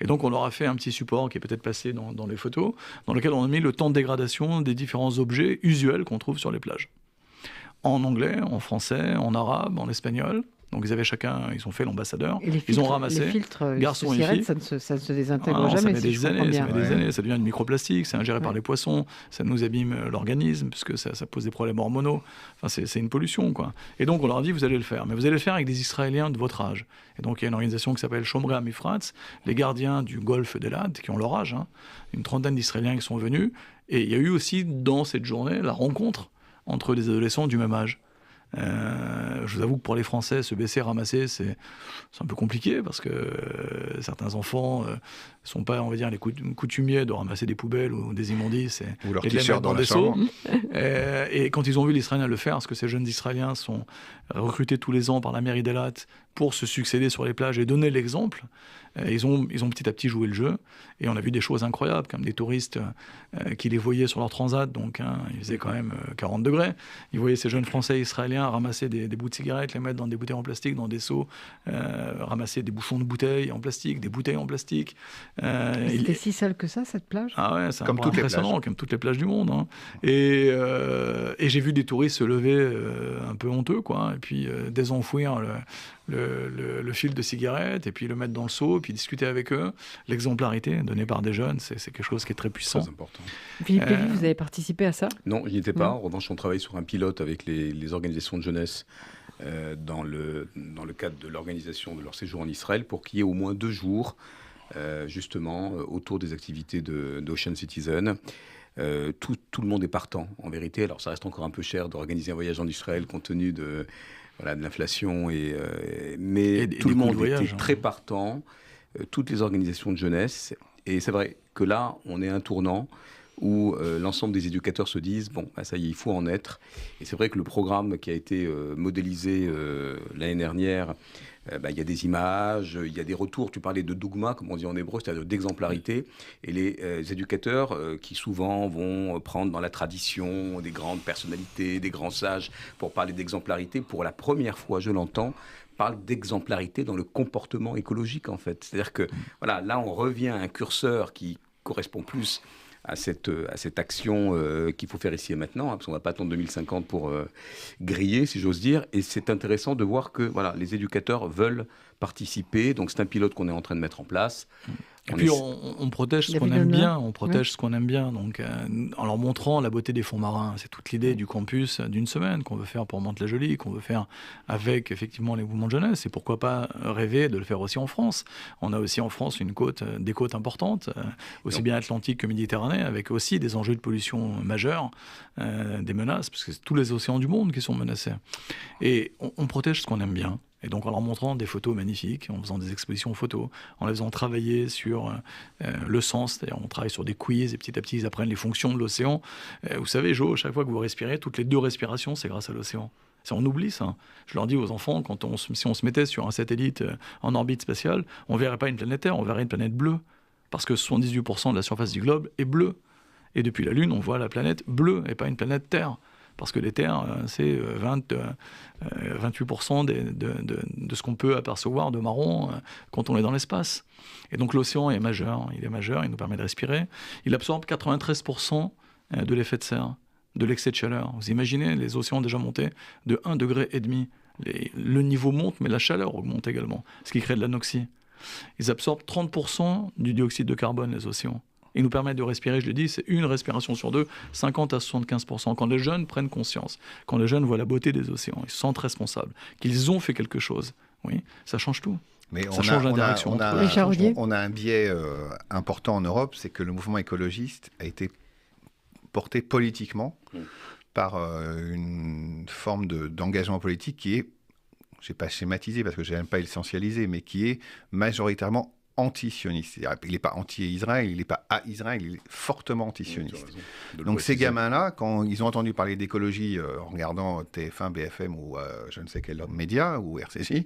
Et donc on leur a fait un petit support qui est peut-être passé dans les photos, dans lequel on a mis le temps de dégradation des différents objets usuels qu'on trouve sur les plages. En anglais, en français, en arabe, en espagnol. Donc ils avaient chacun, ils ont fait l'ambassadeur, ils ont ramassé, les filtres, garçons et filles. filles. Ça ne se désintègre jamais. Ça met des années, ça devient du microplastique, c'est ingéré par les poissons, ça nous abîme l'organisme, puisque ça pose des problèmes hormonaux. Enfin, c'est une pollution, quoi. Et donc on leur a dit, vous allez le faire, mais vous allez le faire avec des Israéliens de votre âge. Et donc il y a une organisation qui s'appelle Shomrei HaMifratz, les gardiens du golfe d'Elad, qui ont leur âge, une trentaine d'Israéliens qui sont venus, et il y a eu aussi dans cette journée la rencontre entre des adolescents du même âge. Je vous avoue que pour les Français, se baisser, ramasser, c'est un peu compliqué parce que certains enfants ne sont pas, on va dire, les coutumiers de ramasser des poubelles ou des immondices ou leur et de les mettre dans des seaux. Et quand ils ont vu les Israéliens le faire, parce que ces jeunes Israéliens sont recrutés tous les ans par la mairie d'Elat pour se succéder sur les plages et donner l'exemple, ils ont petit à petit joué le jeu. Et on a vu des choses incroyables, comme des touristes qui les voyaient sur leur transat, donc il faisait quand même 40 degrés. Ils voyaient ces jeunes Français et Israéliens ramasser des bouts de cigarettes, les mettre dans des bouteilles en plastique, dans des seaux, ramasser des bouchons de bouteilles en plastique, des bouteilles en plastique. C'était si sale que ça, cette plage? Ah ouais, c'est comme toutes impressionnant, comme toutes les plages du monde. Et j'ai vu des touristes se lever un peu honteux, quoi, et puis désenfouir le fil de cigarette, et puis le mettre dans le seau, et puis discuter avec eux. L'exemplarité donnée par des jeunes, c'est quelque chose qui est très puissant. Très important. Philippe Lévy, vous avez participé à ça? Non, je n'y étais pas. En revanche, on travaille sur un pilote avec les organisations de jeunesse dans le cadre de l'organisation de leur séjour en Israël pour qu'il y ait au moins 2 jours justement autour des activités d'Ocean Citizen. Tout le monde est partant, en vérité. Alors, ça reste encore un peu cher d'organiser un voyage en Israël compte tenu de l'inflation, mais tout le monde était très partant, toutes les organisations de jeunesse. Et c'est vrai que là, on est à un tournant où l'ensemble des éducateurs se disent, bon, ça y est, il faut en être. Et c'est vrai que le programme qui a été modélisé l'année dernière, il y a des images, il y a des retours. Tu parlais de dougma, comme on dit en hébreu, c'est-à-dire d'exemplarité. Et les éducateurs qui souvent vont prendre dans la tradition des grandes personnalités, des grands sages, pour parler d'exemplarité, pour la première fois, je l'entends, parlent d'exemplarité dans le comportement écologique, en fait. C'est-à-dire que, voilà, là, on revient à un curseur qui correspond plus à cette action qu'il faut faire ici et maintenant, parce qu'on ne va pas attendre 2050 pour griller, si j'ose dire. Et c'est intéressant de voir que voilà, les éducateurs veulent participer. Donc c'est un pilote qu'on est en train de mettre en place. Et puis on protège ce qu'on aime bien, ce qu'on aime bien, donc en leur montrant la beauté des fonds marins. C'est toute l'idée du campus d'une semaine qu'on veut faire pour Mantes-la-Jolie, qu'on veut faire avec effectivement les mouvements de jeunesse, et pourquoi pas rêver de le faire aussi en France. On a aussi en France des côtes importantes, aussi bien Atlantique que Méditerranée, avec aussi des enjeux de pollution majeurs, des menaces, parce que c'est tous les océans du monde qui sont menacés. Et on protège ce qu'on aime bien. Et donc en leur montrant des photos magnifiques, en faisant des expositions photos, en les faisant travailler sur le sens, c'est-à-dire on travaille sur des quiz et petit à petit ils apprennent les fonctions de l'océan. Vous savez, Jo, chaque fois que vous respirez, toutes les 2 respirations, c'est grâce à l'océan. On oublie ça. Je leur dis aux enfants, si on se mettait sur un satellite en orbite spatiale, on ne verrait pas une planète Terre, on verrait une planète bleue. Parce que 78% de la surface du globe est bleue. Et depuis la Lune, on voit la planète bleue et pas une planète Terre. Parce que les terres, c'est 28% de ce qu'on peut apercevoir de marron quand on est dans l'espace. Et donc l'océan est majeur, il nous permet de respirer. Il absorbe 93% de l'effet de serre, de l'excès de chaleur. Vous imaginez les océans déjà montés de 1,5 degré. Le niveau monte, mais la chaleur augmente également, ce qui crée de l'anoxie. Ils absorbent 30% du dioxyde de carbone, les océans. Ils nous permettent de respirer, je l'ai dit, c'est une respiration sur 2, 50 à 75%. Quand les jeunes prennent conscience, quand les jeunes voient la beauté des océans, ils se sentent responsables, qu'ils ont fait quelque chose, oui, ça change tout. Mais ça change l'interaction. On a un biais important en Europe, c'est que le mouvement écologiste a été porté politiquement par une forme d'engagement politique qui est, je ne vais pas schématiser parce que je n'aime pas essentialiser, mais qui est majoritairement anti-sioniste. Il n'est pas anti-Israël, il n'est pas à Israël, il est fortement anti-sioniste. Donc ces gamins-là, quand ils ont entendu parler d'écologie en regardant TF1, BFM ou je ne sais quel autre média, ou RCJ,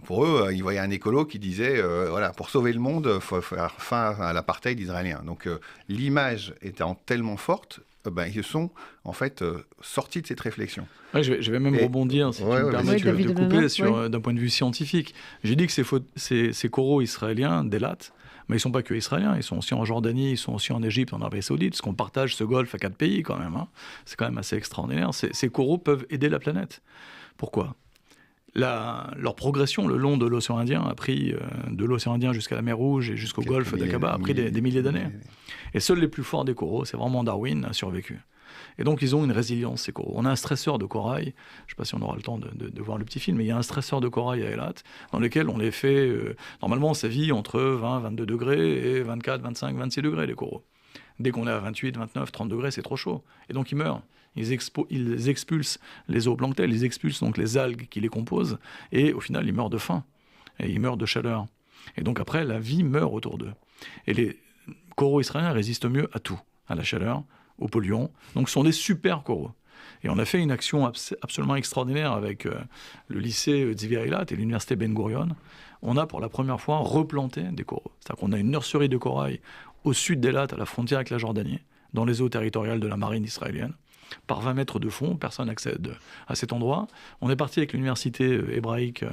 pour eux, ils voyaient un écolo qui disait voilà, pour sauver le monde, il faut faire fin à l'apartheid israélien. Donc l'image étant tellement forte, ils se sont en fait sortis de cette réflexion. Ouais, je vais même rebondir, si tu me permets de couper, d'un point de vue scientifique. J'ai dit que ces coraux israéliens, d'Eilat, mais ils ne sont pas que israéliens, ils sont aussi en Jordanie, ils sont aussi en Égypte, en Arabie Saoudite, parce qu'on partage ce golfe à 4 pays quand même. Hein. C'est quand même assez extraordinaire. Ces coraux peuvent aider la planète. Pourquoi ? Leur progression le long de l'océan Indien a pris, de l'océan Indien jusqu'à la mer Rouge et jusqu'au golfe d'Aqaba, a pris des milliers d'années. Et seuls les plus forts des coraux, c'est vraiment Darwin, a survécu. Et donc, ils ont une résilience, ces coraux. On a un stresseur de corail, je ne sais pas si on aura le temps de voir le petit film, mais il y a un stresseur de corail à Eilat, dans lequel on les fait... normalement, ça vit entre 20, 22 degrés et 24, 25, 26 degrés, les coraux. Dès qu'on est à 28, 29, 30 degrés, c'est trop chaud. Et donc, ils meurent. Ils expulsent les zooplanctons, ils expulsent donc les algues qui les composent, et au final, ils meurent de faim. Et ils meurent de chaleur. Et donc, après, la vie meurt autour d'eux. Et les coraux israéliens résistent mieux à tout, à la chaleur, aux polluants. Donc, ce sont des super coraux. Et on a fait une action absolument extraordinaire avec le lycée Tzvi Eilat et l'université Ben Gurion. On a pour la première fois replanté des coraux. C'est-à-dire qu'on a une nurserie de corail au sud d'Eilat, à la frontière avec la Jordanie, dans les eaux territoriales de la marine israélienne. Par 20 mètres de fond, personne n'accède à cet endroit. On est parti avec l'université hébraïque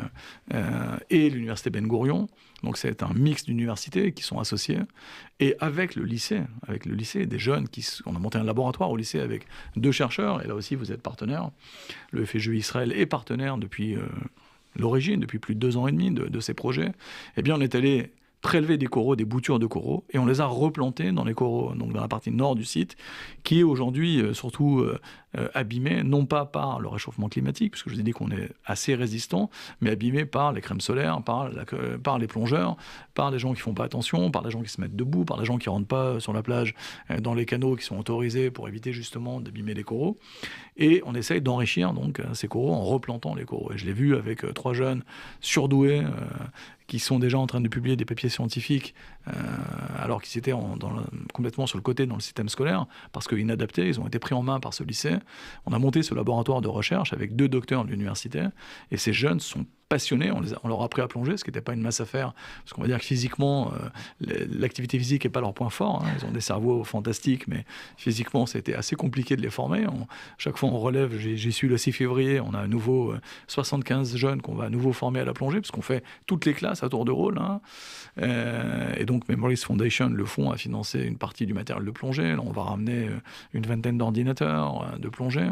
et l'université Ben Gurion. Donc c'est un mix d'universités qui sont associées. Et avec le lycée, des jeunes, on a monté un laboratoire au lycée avec 2 chercheurs, et là aussi vous êtes partenaire. Le FJU Israël est partenaire depuis l'origine, depuis plus de 2 ans et demi de ces projets. Eh bien on est allé prélever des coraux, des boutures de coraux, et on les a replantés dans les coraux, donc dans la partie nord du site, qui est aujourd'hui surtout abîmée, non pas par le réchauffement climatique, puisque je vous ai dit qu'on est assez résistant, mais abîmé par les crèmes solaires, par les plongeurs, par les gens qui font pas attention, par les gens qui se mettent debout, par les gens qui rentrent pas sur la plage dans les canaux qui sont autorisés pour éviter justement d'abîmer les coraux. Et on essaye d'enrichir donc ces coraux en replantant les coraux. Et je l'ai vu avec 3 jeunes surdoués qui sont déjà en train de publier des papiers scientifiques alors qu'ils étaient complètement sur le côté dans le système scolaire, parce qu'inadaptés, ils ont été pris en main par ce lycée. On a monté ce laboratoire de recherche avec 2 docteurs de l'université, et ces jeunes sont passionnés, on leur a appris à plonger, ce qui n'était pas une masse à faire, parce qu'on va dire que physiquement, l'activité physique n'est pas leur point fort, hein. Ils ont des cerveaux fantastiques, mais physiquement, c'était assez compliqué de les former. Chaque fois, on relève, j'y suis le 6 février, on a à nouveau 75 jeunes qu'on va à nouveau former à la plongée, parce qu'on fait toutes les classes à tour de rôle. Hein. Et donc, Memories Foundation, le fonds, a financé une partie du matériel de plongée. Là, on va ramener une vingtaine d'ordinateurs de plongée.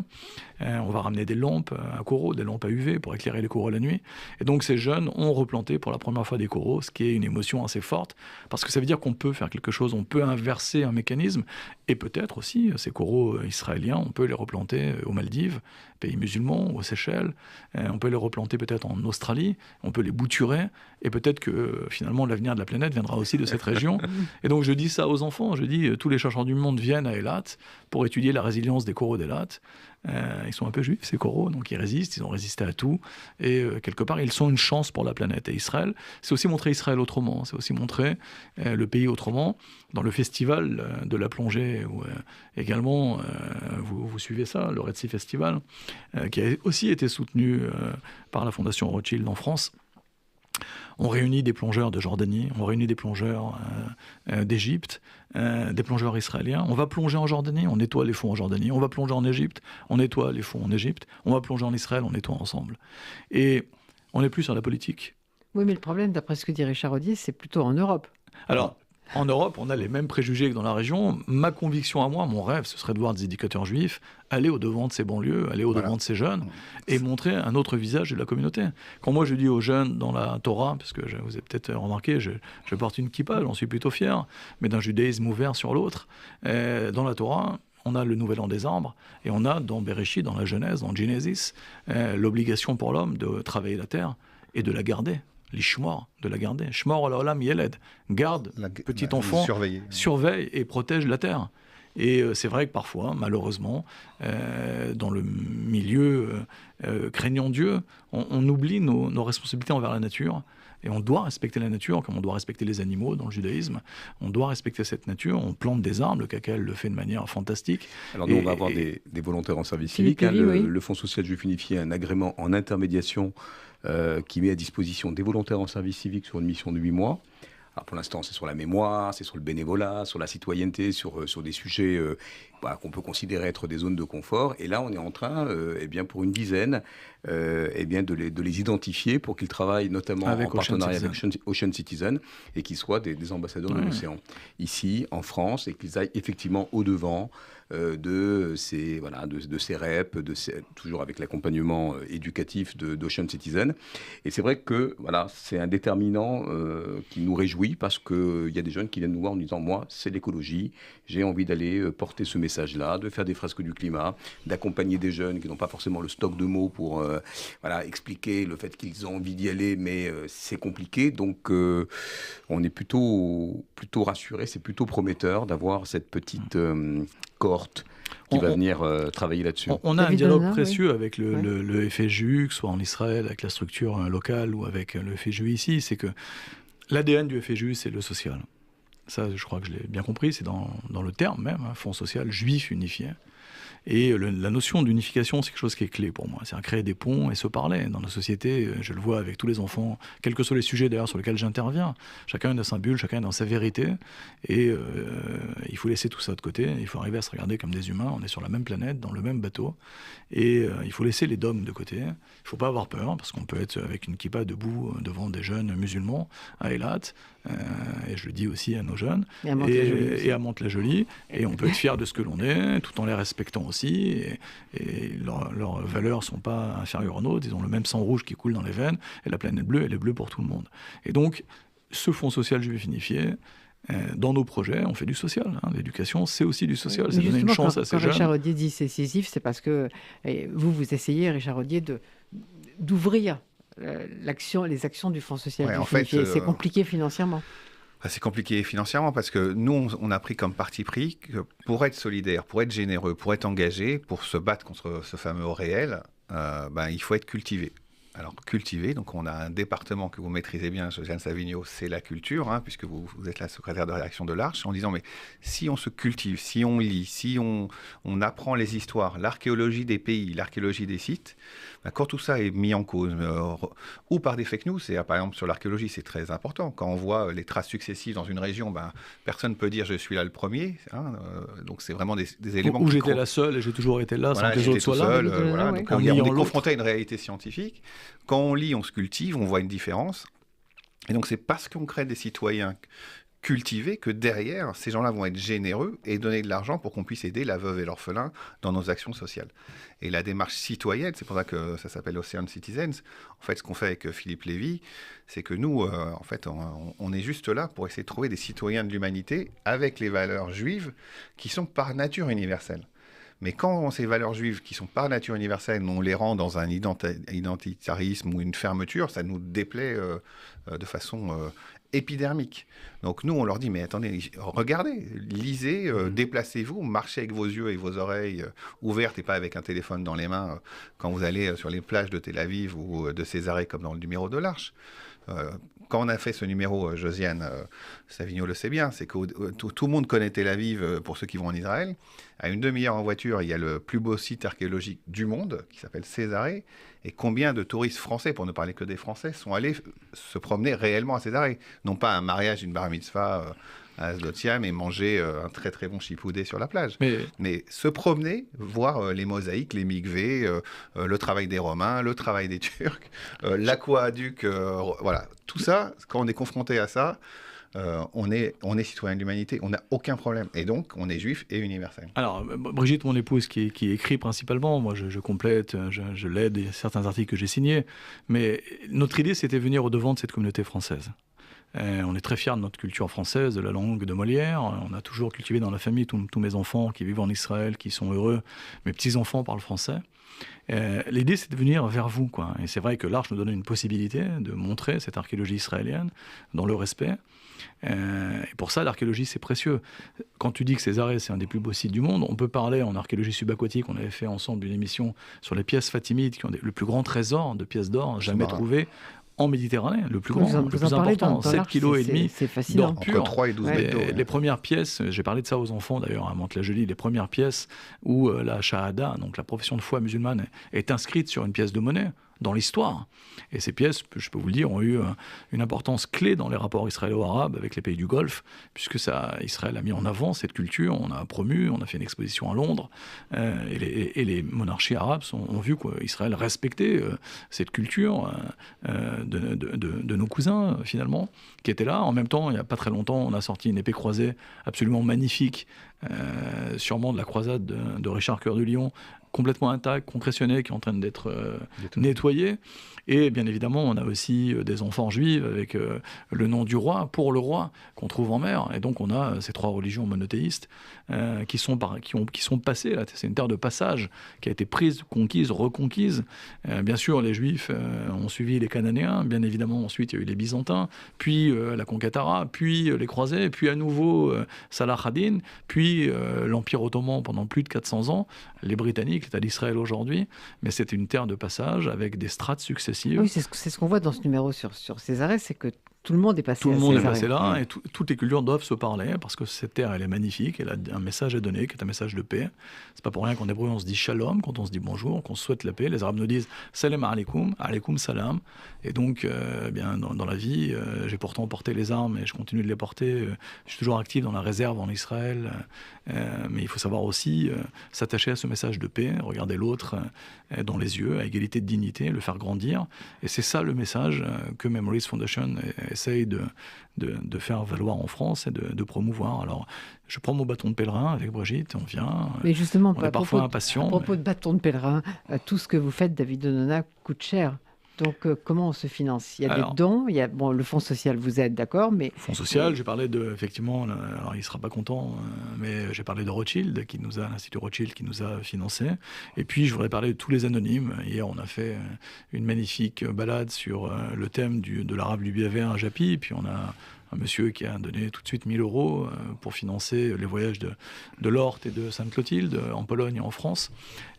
On va ramener des lampes à coraux, des lampes à UV pour éclairer les coraux la nuit. Et donc ces jeunes ont replanté pour la première fois des coraux, ce qui est une émotion assez forte, parce que ça veut dire qu'on peut faire quelque chose, on peut inverser un mécanisme, et peut-être aussi ces coraux israéliens, on peut les replanter aux Maldives, pays musulmans, aux Seychelles, on peut les replanter peut-être en Australie, on peut les bouturer, et peut-être que finalement l'avenir de la planète viendra aussi de cette région. Et donc je dis ça aux enfants, je dis tous les chercheurs du monde viennent à Eilat pour étudier la résilience des coraux d'Eilat. Ils sont un peu juifs, ces coraux, donc ils résistent, ils ont résisté à tout, et quelque part, ils sont une chance pour la planète. Et Israël, c'est aussi montrer Israël autrement, c'est aussi montrer le pays autrement. Dans le festival de la plongée, où, également, vous suivez ça, le Red Sea Festival, qui a aussi été soutenu par la Fondation Rothschild en France. On réunit des plongeurs de Jordanie, on réunit des plongeurs d'Égypte, des plongeurs israéliens. On va plonger en Jordanie, on nettoie les fonds en Jordanie. On va plonger en Égypte, on nettoie les fonds en Égypte. On va plonger en Israël, on nettoie ensemble. Et on n'est plus sur la politique. Oui, mais le problème, d'après ce que dit Richard Audier, c'est plutôt en Europe. Alors, en Europe, on a les mêmes préjugés que dans la région. Ma conviction à moi, mon rêve, ce serait de voir des éducateurs juifs aller au-devant de ces banlieues, aller au-devant de ces jeunes, et montrer un autre visage de la communauté. Quand moi je dis aux jeunes dans la Torah, parce que vous avez peut-être remarqué, je porte une kippa, j'en suis plutôt fier, mais d'un judaïsme ouvert sur l'autre, dans la Torah, on a le Nouvel An des arbres, et on a dans Bereshit, dans la Genèse, dans Genesis, l'obligation pour l'homme de travailler la terre et de la garder. L'ishmor, de la garder. Shmor olam yeled, garde, petit enfant, surveille et protège la terre. Et c'est vrai que parfois, malheureusement, dans le milieu craignant Dieu, on oublie nos responsabilités envers la nature. Et on doit respecter la nature, comme on doit respecter les animaux dans le judaïsme. On doit respecter cette nature. On plante des arbres, le KKL le fait de manière fantastique. Alors nous, on va avoir des volontaires en service civique. Le Fonds social juif unifié a un agrément en intermédiation qui met à disposition des volontaires en service civique sur une mission de 8 mois. Alors pour l'instant, c'est sur la mémoire, c'est sur le bénévolat, sur la citoyenneté, sur des sujets qu'on peut considérer être des zones de confort. Et là, on est en train, pour une dizaine, de les identifier pour qu'ils travaillent notamment en partenariat avec Ocean Citizen et qu'ils soient des ambassadeurs de l'océan ici, en France, et qu'ils aillent effectivement au-devant de ces REP, toujours avec l'accompagnement éducatif d'Ocean Citizen. Et c'est vrai que c'est un déterminant qui nous réjouit parce qu'il y a des jeunes qui viennent nous voir en disant « Moi, c'est l'écologie, j'ai envie d'aller porter ce message-là, de faire des fresques du climat, d'accompagner des jeunes qui n'ont pas forcément le stock de mots pour expliquer le fait qu'ils ont envie d'y aller, mais c'est compliqué. » Donc, on est plutôt rassurés, c'est plutôt prometteur d'avoir cette petite cohorte qui va venir travailler là-dessus. On a un dialogue précieux avec le FSJU, que ce soit en Israël, avec la structure locale ou avec le FSJU ici. C'est que l'ADN du FSJU, c'est le social. Ça, je crois que je l'ai bien compris, c'est dans le terme même, Fonds social juif unifié. Et la notion d'unification, c'est quelque chose qui est clé pour moi. C'est créer des ponts et se parler. Dans la société, je le vois avec tous les enfants, quels que soient les sujets d'ailleurs sur lesquels j'interviens. Chacun est dans sa bulle, chacun est dans sa vérité. Et il faut laisser tout ça de côté. Il faut arriver à se regarder comme des humains. On est sur la même planète, dans le même bateau. Et il faut laisser les dogmes de côté. Il ne faut pas avoir peur, parce qu'on peut être avec une kippa debout devant des jeunes musulmans à Eilat. Et je le dis aussi à nos jeunes. Et à Mantes-la-Jolie. Et on peut être fier de ce que l'on est, tout en les respectant aussi, et leurs valeurs ne sont pas inférieures aux nôtres, ils ont le même sang rouge qui coule dans les veines, et la planète bleue, elle est bleue pour tout le monde. Et donc, ce fonds social juif unifié, dans nos projets, on fait du social. L'éducation, c'est aussi du social, c'est donner une chance à ces jeunes. Quand Richard Rodier dit c'est Sisyphe, c'est parce que vous essayez, Richard Rodier, d'ouvrir les actions du fonds social juif unifié. C'est compliqué financièrement. C'est compliqué financièrement parce que nous, on a pris comme parti pris que pour être solidaire, pour être généreux, pour être engagé, pour se battre contre ce fameux réel, il faut être cultivé. Alors, cultiver, donc on a un département que vous maîtrisez bien, Josiane Savigno, c'est la culture, puisque vous êtes la secrétaire de rédaction de l'Arche, en disant, mais si on se cultive, si on lit, si on apprend les histoires, l'archéologie des pays, l'archéologie des sites, quand tout ça est mis en cause, ou par des fake news, par exemple sur l'archéologie, c'est très important. Quand on voit les traces successives dans une région, personne ne peut dire je suis là le premier. Donc c'est vraiment des éléments. Où j'étais la seule et j'ai toujours été là sans que les autres soient là. Donc on est confronté à une réalité scientifique. Quand on lit, on se cultive, on voit une différence. Et donc c'est parce qu'on crée des citoyens cultivés que derrière, ces gens-là vont être généreux et donner de l'argent pour qu'on puisse aider la veuve et l'orphelin dans nos actions sociales. Et la démarche citoyenne, c'est pour ça que ça s'appelle Ocean Citizens. En fait, ce qu'on fait avec Philippe Lévy, c'est que nous, on est juste là pour essayer de trouver des citoyens de l'humanité avec les valeurs juives qui sont par nature universelles. Mais quand ces valeurs juives qui sont par nature universelles, on les rend dans un identitarisme ou une fermeture, ça nous déplaît de façon épidermique. Donc nous, on leur dit, mais attendez, regardez, lisez, déplacez-vous, marchez avec vos yeux et vos oreilles ouvertes et pas avec un téléphone dans les mains quand vous allez sur les plages de Tel Aviv ou de Césarée comme dans le numéro de l'Arche. Quand on a fait ce numéro, Josiane Savigno le sait bien, c'est que tout le monde connaît Tel Aviv pour ceux qui vont en Israël. À une demi-heure en voiture, il y a le plus beau site archéologique du monde qui s'appelle Césarée. Et combien de touristes français, pour ne parler que des Français, sont allés se promener réellement à Césarée. Non pas un mariage, une bar mitzvah à Asdod-Yam et manger un très très bon chipoudé sur la plage. Mais se promener, voir les mosaïques, les mikvés, le travail des Romains, le travail des Turcs, l'aquaduc, voilà. Tout ça, quand on est confronté à ça, on est citoyen de l'humanité, on n'a aucun problème. Et donc, on est juif et universel. Alors, Brigitte, mon épouse, qui écrit principalement, moi je complète, je l'aide et certains articles que j'ai signés, mais notre idée, c'était venir au-devant de cette communauté française. On est très fiers de notre culture française, de la langue de Molière. On a toujours cultivé dans la famille tous mes enfants qui vivent en Israël, qui sont heureux. Mes petits-enfants parlent français. L'idée, c'est de venir vers vous, quoi. Et c'est vrai que l'Arche nous donne une possibilité de montrer cette archéologie israélienne dans le respect. Et pour ça, l'archéologie, c'est précieux. Quand tu dis que Césarée, c'est un des plus beaux sites du monde, on peut parler en archéologie subaquatique. On avait fait ensemble une émission sur les pièces fatimides qui ont le plus grand trésor de pièces d'or jamais trouvé en Méditerranée, le plus grand, le plus important, 7,5 kg c'est fascinant. d'or pur. Entre 3 et 12 métaux. Les premières pièces, j'ai parlé de ça aux enfants d'ailleurs à Mantes-la-Jolie, les premières pièces où la shahada, donc la profession de foi musulmane, est inscrite sur une pièce de monnaie. dans l'histoire. Et ces pièces, je peux vous le dire, ont eu une importance clé dans les rapports israélo-arabes avec les pays du Golfe, puisque Israël a mis en avant cette culture, on a promu, on a fait une exposition à Londres, et les monarchies arabes ont vu qu'Israël respectait cette culture de nos cousins, finalement, qui étaient là. En même temps, il n'y a pas très longtemps, on a sorti une épée croisée absolument magnifique, sûrement de la croisade de Richard Cœur de Lion, complètement intact, concrétionné, qui est en train d'être nettoyé. Et bien évidemment, on a aussi des amphores juives avec le nom du roi, pour le roi, qu'on trouve en mer. Et donc on a ces 3 religions monothéistes qui sont passées. Là. C'est une terre de passage qui a été prise, conquise, reconquise. Bien sûr, les Juifs ont suivi les Cananéens. Bien évidemment, ensuite, il y a eu les Byzantins, puis la conquête arabe, puis les croisés, puis à nouveau Salah ad-Din, puis l'Empire ottoman pendant plus de 400 ans, les Britanniques, l'État d'Israël aujourd'hui. Mais c'est une terre de passage avec des strates successives. Oui, c'est ce qu'on voit dans ce numéro sur Césarée, c'est que tout le monde est passé Tout le monde est passé là, et toutes les cultures doivent se parler, parce que cette terre, elle est magnifique, elle a un message à donner, qui est un message de paix. C'est pas pour rien qu'en hébreu, on se dit shalom, quand on se dit bonjour, qu'on souhaite la paix. Les Arabes nous disent salam alaikum, alaikum salam. Et donc, bien, dans la vie, j'ai pourtant porté les armes, et je continue de les porter. Je suis toujours actif dans la réserve en Israël, mais il faut savoir aussi s'attacher à ce message de paix, regarder l'autre dans les yeux, à égalité de dignité, le faire grandir. Et c'est ça le message que Memories Foundation essaye de faire valoir en France et de promouvoir. Alors, je prends mon bâton de pèlerin avec Brigitte, on vient. Mais justement, on est parfois impatient. À propos de bâton de pèlerin, tout ce que vous faites, David Onona, coûte cher. Donc, comment on se finance? Il y a des dons, il y a le Fonds social vous aide, d'accord, mais... Fonds social, j'ai parlé effectivement, alors il ne sera pas content, mais j'ai parlé de Rothschild, l'Institut Rothschild qui nous a financé. Et puis, je voudrais parler de tous les anonymes. Hier, on a fait une magnifique balade sur le thème de l'arabe lubiavère à Japy, et puis on a un monsieur qui a donné tout de suite 1 000 € pour financer les voyages de l'Orte et de Sainte-Clotilde en Pologne et en France.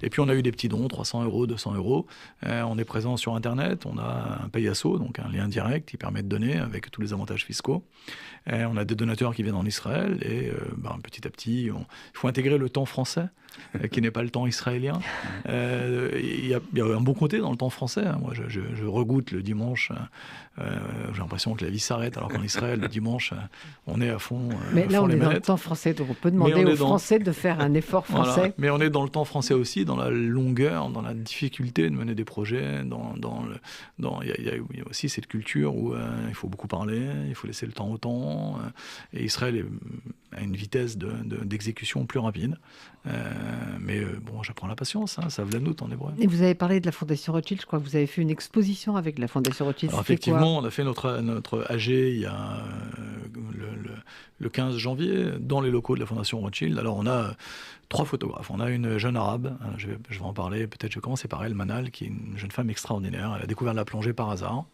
Et puis on a eu des petits dons, 300 €, 200 €. On est présent sur Internet, on a un payasso, donc un lien direct qui permet de donner avec tous les avantages fiscaux. On a des donateurs qui viennent en Israël et petit à petit, il faut intégrer le temps français, qui n'est pas le temps israélien. Il y a un bon côté dans le temps français. Moi, je regoute le dimanche. J'ai l'impression que la vie s'arrête, alors qu'en Israël, le dimanche, on est à fond. Mais là, on est dans le temps français, donc on peut demander aux Français de faire un effort français. Voilà. Mais on est dans le temps français aussi, dans la longueur, dans la difficulté de mener des projets. Il y a aussi cette culture où il faut beaucoup parler, il faut laisser le temps au temps. Et Israël a une vitesse d'exécution plus rapide. Mais j'apprends la patience, ça v'lanout en hébreu. Et vous avez parlé de la Fondation Rothschild, je crois que vous avez fait une exposition avec la Fondation Rothschild. Alors effectivement, on a fait notre AG il y a le 15 janvier dans les locaux de la Fondation Rothschild. Alors on a 3 photographes. On a une jeune arabe, je vais en parler, peut-être je vais commencer par elle, Manal, qui est une jeune femme extraordinaire. Elle a découvert la plongée par hasard.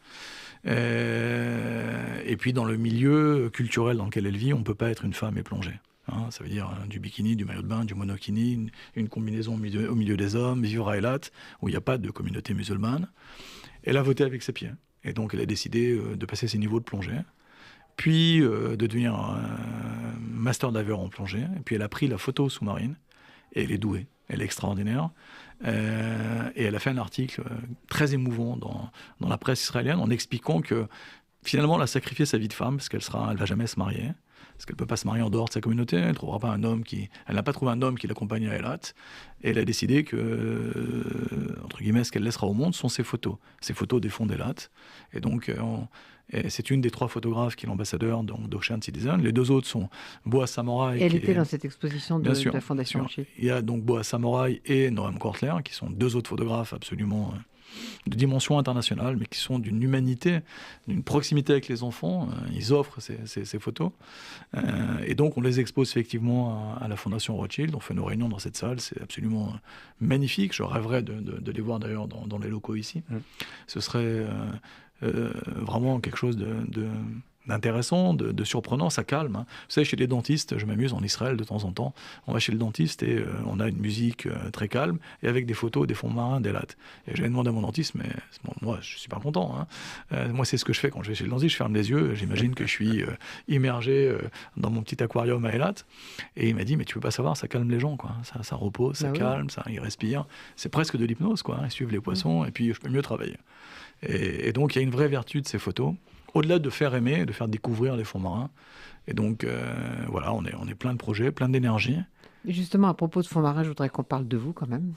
Et puis dans le milieu culturel dans lequel elle vit, on ne peut pas être une femme et plonger. Ça veut dire du bikini, du maillot de bain, du monokini, une combinaison au milieu des hommes, vivre à Eilat, où il n'y a pas de communauté musulmane. Elle a voté avec ses pieds. Et donc elle a décidé de passer ses niveaux de plongée, puis de devenir master diver en plongée. Et puis elle a pris la photo sous-marine, et elle est douée, elle est extraordinaire. Et elle a fait un article très émouvant dans la presse israélienne en expliquant que finalement elle a sacrifié sa vie de femme, parce qu'elle ne va jamais se marier. Parce qu'elle ne peut pas se marier en dehors de sa communauté, elle trouvera pas elle n'a pas trouvé un homme qui l'accompagne à Eilat, et elle a décidé que, entre guillemets, ce qu'elle laissera au monde sont ses photos des fonds d'Eilat. Et donc, c'est une des 3 photographes qui est l'ambassadeur d'Ocean Citizen. Les 2 autres sont Boaz Samouraï. Elle était dans cette exposition de la Fondation Rothschild. Il y a donc Boaz Samouraï et Noam Kortler, qui sont 2 autres photographes absolument de dimension internationale, mais qui sont d'une humanité, d'une proximité avec les enfants. Ils offrent ces photos. Et donc, on les expose effectivement à la Fondation Rothschild. On fait nos réunions dans cette salle. C'est absolument magnifique. Je rêverais de les voir d'ailleurs dans les locaux ici. Ce serait vraiment quelque chose d'intéressant, de surprenant, ça calme. Hein. Vous savez, chez les dentistes, je m'amuse en Israël de temps en temps, on va chez le dentiste et on a une musique très calme et avec des photos des fonds marins d'Eilat. Et j'avais demandé à mon dentiste, mais bon, moi je suis pas content. Hein. Moi c'est ce que je fais quand je vais chez le dentiste, je ferme les yeux, j'imagine que je suis immergé dans mon petit aquarium à Eilat. Et il m'a dit, mais tu peux pas savoir, ça calme les gens, quoi. Ça repose, ça calme, ça, ils respirent. C'est presque de l'hypnose, quoi. Ils suivent les poissons et puis je peux mieux travailler. Et donc il y a une vraie vertu de ces photos. Au-delà de faire aimer, de faire découvrir les fonds marins. Et donc, voilà, on est plein de projets, plein d'énergie. Et justement, à propos de fonds marins, je voudrais qu'on parle de vous quand même.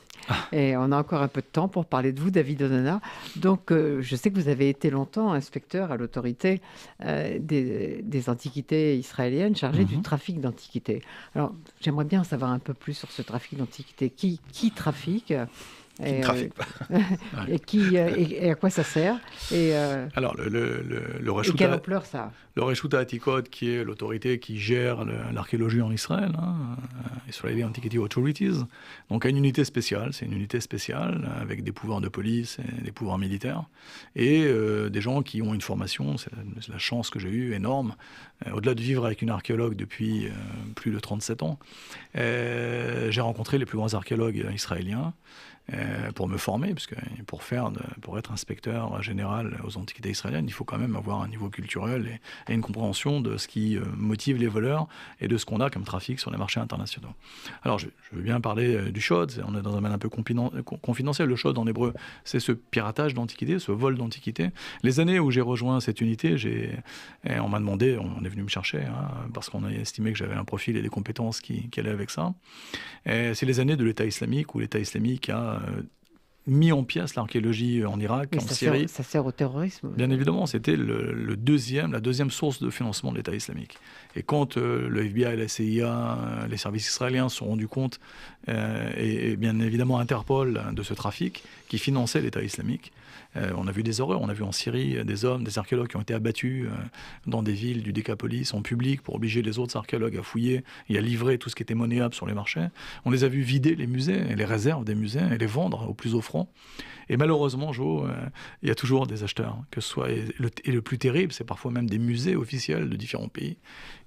Et on a encore un peu de temps pour parler de vous, David Onona. Donc, je sais que vous avez été longtemps inspecteur à l'autorité des antiquités israéliennes, chargé du trafic d'antiquités. Alors, j'aimerais bien en savoir un peu plus sur ce trafic d'antiquités. Qui trafique qui ne trafique pas. Et à quoi ça sert Alors, le et quelle ampleur ça a? Le Reshut HaAtikot, qui est l'autorité qui gère l'archéologie en Israël, Israeli Antiquity Authorities, donc a une unité spéciale. C'est une unité spéciale avec des pouvoirs de police et des pouvoirs militaires et des gens qui ont une formation, c'est la chance que j'ai eue, énorme. Au-delà de vivre avec une archéologue depuis plus de 37 ans, j'ai rencontré les plus grands archéologues israéliens pour me former, parce que pour être inspecteur général aux antiquités israéliennes, il faut quand même avoir un niveau culturel et une compréhension de ce qui motive les voleurs et de ce qu'on a comme trafic sur les marchés internationaux. Alors, je veux bien parler du shod, on est dans un domaine un peu confidentiel. Le shod en hébreu, c'est ce piratage d'antiquités, ce vol d'antiquités. Les années où j'ai rejoint cette unité, on m'a demandé, on est venu me chercher, parce qu'on a estimé que j'avais un profil et des compétences qui allaient avec ça. C'est les années de l'État islamique, où l'État islamique a mis en pièces l'archéologie en Irak, en Syrie. Ça sert au terrorisme. Bien évidemment, c'était la deuxième source de financement de l'État islamique. Et quand le FBI, la CIA, les services israéliens se sont rendus compte, et bien évidemment Interpol, de ce trafic qui finançait l'État islamique, on a vu des horreurs. On a vu en Syrie des archéologues qui ont été abattus dans des villes du Décapolis en public pour obliger les autres archéologues à fouiller et à livrer tout ce qui était monnayable sur les marchés. On les a vus vider les musées et les réserves des musées et les vendre au plus offrant. Et malheureusement, Jo, il y a toujours des acheteurs. Que ce soit, et le plus terrible, c'est parfois même des musées officiels de différents pays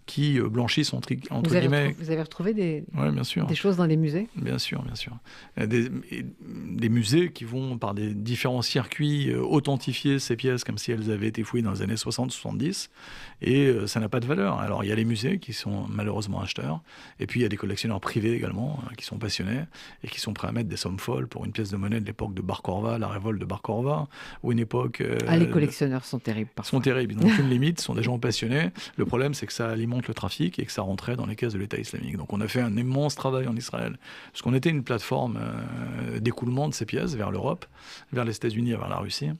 qui blanchissent entre guillemets. Vous avez retrouvé des bien sûr. Des choses dans les musées ? Bien sûr, bien sûr. Des musées qui vont, par des différents circuits, authentifier ces pièces comme si elles avaient été fouillées dans les années 60-70, et ça n'a pas de valeur. Alors, il y a les musées qui sont malheureusement acheteurs, et puis il y a des collectionneurs privés également, qui sont passionnés, et qui sont prêts à mettre des sommes folles pour une pièce de monnaie de l'époque de Bar Korva, la révolte de Bar Korva, ou une époque... les collectionneurs sont terribles parfois. Sont terribles, ils n'ont aucune limite, ce sont des gens passionnés. Le problème, c'est que ça alimente le trafic et que ça rentrait dans les caisses de l'État islamique. Donc on a fait un immense travail en Israël, parce qu'on était une plateforme d'écoulement de ces pièces vers l'Europe, vers les États-Unis et vers la Russie.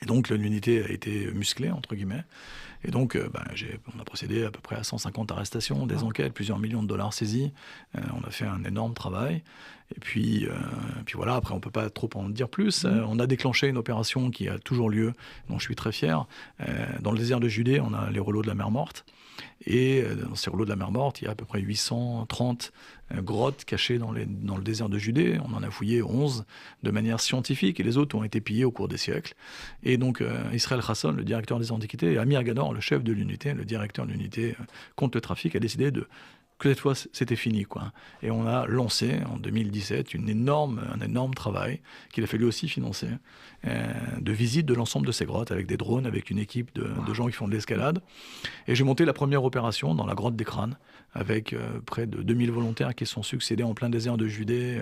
Et donc l'unité a été musclée, entre guillemets. Et donc, on a procédé à peu près à 150 arrestations, des enquêtes, plusieurs millions de dollars saisis. On a fait un énorme travail. Et puis voilà, après, on ne peut pas trop en dire plus. On a déclenché une opération qui a toujours lieu, dont je suis très fier. Dans le désert de Judée, on a les rouleaux de la mer Morte. Et dans ces rouleaux de la mer Morte, il y a à peu près 830 grottes cachées dans le désert de Judée. On en a fouillé 11 de manière scientifique, et les autres ont été pillés au cours des siècles. Et donc, Israël Chasson, le directeur des antiquités, et Amir Gador, le chef de l'unité, le directeur de l'unité contre le trafic, a décidé que cette fois, c'était fini, quoi. Et on a lancé, en 2017, un énorme travail qu'il a fallu aussi financer, de visite de l'ensemble de ces grottes, avec des drones, avec une équipe de gens qui font de l'escalade. Et j'ai monté la première opération dans la grotte des Crânes, avec près de 2000 volontaires qui se sont succédés en plein désert de Judée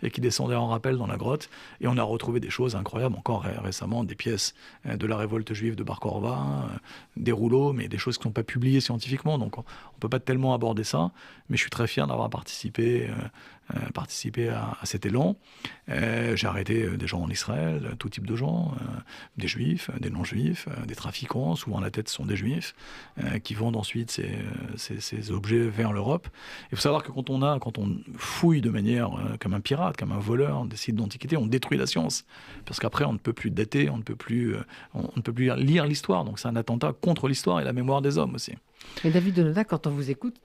et qui descendaient en rappel dans la grotte. Et on a retrouvé des choses incroyables, encore récemment, des pièces de la révolte juive de Bar Korva, des rouleaux, mais des choses qui ne sont pas publiées scientifiquement, donc on ne peut pas tellement aborder ça. Mais je suis très fier d'avoir participé à cet élan. J'ai arrêté des gens en Israël, tout type de gens, des juifs, des non-juifs, des trafiquants, souvent à la tête sont des juifs, qui vendent ensuite ces objets vers l'Europe. Il faut savoir que quand on fouille de manière comme un pirate, comme un voleur des sites d'antiquité, on détruit la science. Parce qu'après, on ne peut plus dater, on ne peut plus lire l'histoire. Donc c'est un attentat contre l'histoire et la mémoire des hommes aussi. Mais David Onona, quand on vous écoute,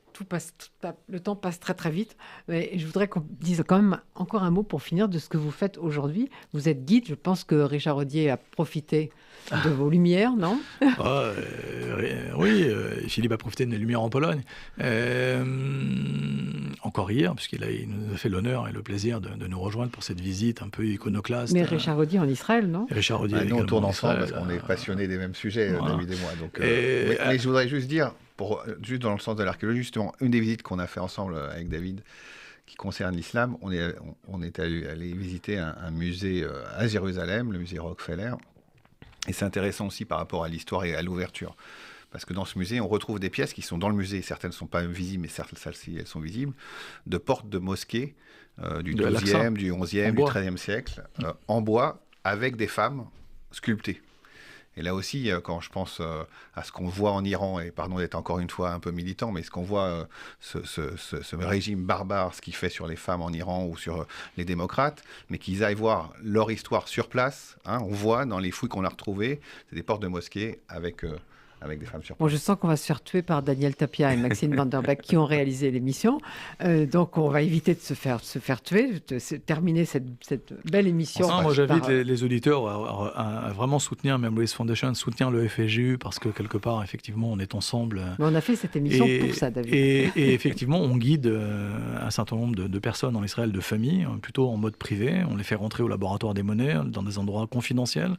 le temps passe très très vite. Mais je voudrais qu'on dise quand même encore un mot pour finir de ce que vous faites aujourd'hui. Vous êtes guide, je pense que Richard Audier a profité de vos lumières, non? Oui, Philippe a profité de mes lumières en Pologne. Encore hier, puisqu'il nous a fait l'honneur et le plaisir de nous rejoindre pour cette visite un peu iconoclaste. Mais Richard Audier en Israël, non? Richard Audier nous, on tourne ensemble parce qu'on est passionnés des mêmes sujets, David et moi. Donc, mais je voudrais juste dire, juste dans le sens de l'archéologie, justement, une des visites qu'on a fait ensemble avec David, qui concerne l'islam, on est allé visiter un musée à Jérusalem, le musée Rockefeller. Et c'est intéressant aussi par rapport à l'histoire et à l'ouverture. Parce que dans ce musée, on retrouve des pièces qui sont dans le musée. Certaines ne sont pas visibles, mais celles-ci, elles sont visibles. De portes de mosquées du XIIe, du XIe, du XIIIe siècle, en bois, avec des femmes sculptées. Et là aussi, quand je pense à ce qu'on voit en Iran, et pardon d'être encore une fois un peu militant, mais ce qu'on voit, ce régime barbare, ce qu'il fait sur les femmes en Iran ou sur les démocrates, mais qu'ils aillent voir leur histoire sur place, hein, on voit dans les fouilles qu'on a retrouvées, c'est des portes de mosquées avec des femmes sur place. Bon, je sens qu'on va se faire tuer par Daniel Tapia et Maxime Van Der Beek qui ont réalisé l'émission. Donc, on va éviter de se faire tuer, de terminer cette belle émission. Moi, j'invite les auditeurs à vraiment soutenir Memories Foundation, soutenir le FSJU, parce que quelque part, effectivement, on est ensemble. Mais on a fait cette émission pour ça, David. Et effectivement, on guide un certain nombre de personnes en Israël, de familles, plutôt en mode privé. On les fait rentrer au laboratoire des monnaies, dans des endroits confidentiels.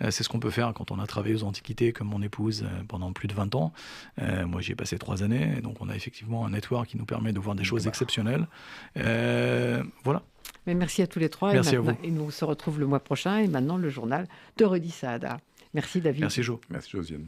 C'est ce qu'on peut faire quand on a travaillé aux Antiquités, comme mon épouse, pendant plus de 20 ans. Moi, j'y ai passé 3 années. Donc, on a effectivement un network qui nous permet de voir des choses exceptionnelles. Voilà. Mais merci à tous les trois. Merci à vous. Et nous se retrouvons le mois prochain. Et maintenant, le journal de Rudy Saada. Merci, David. Merci, Jo. Merci, Josiane.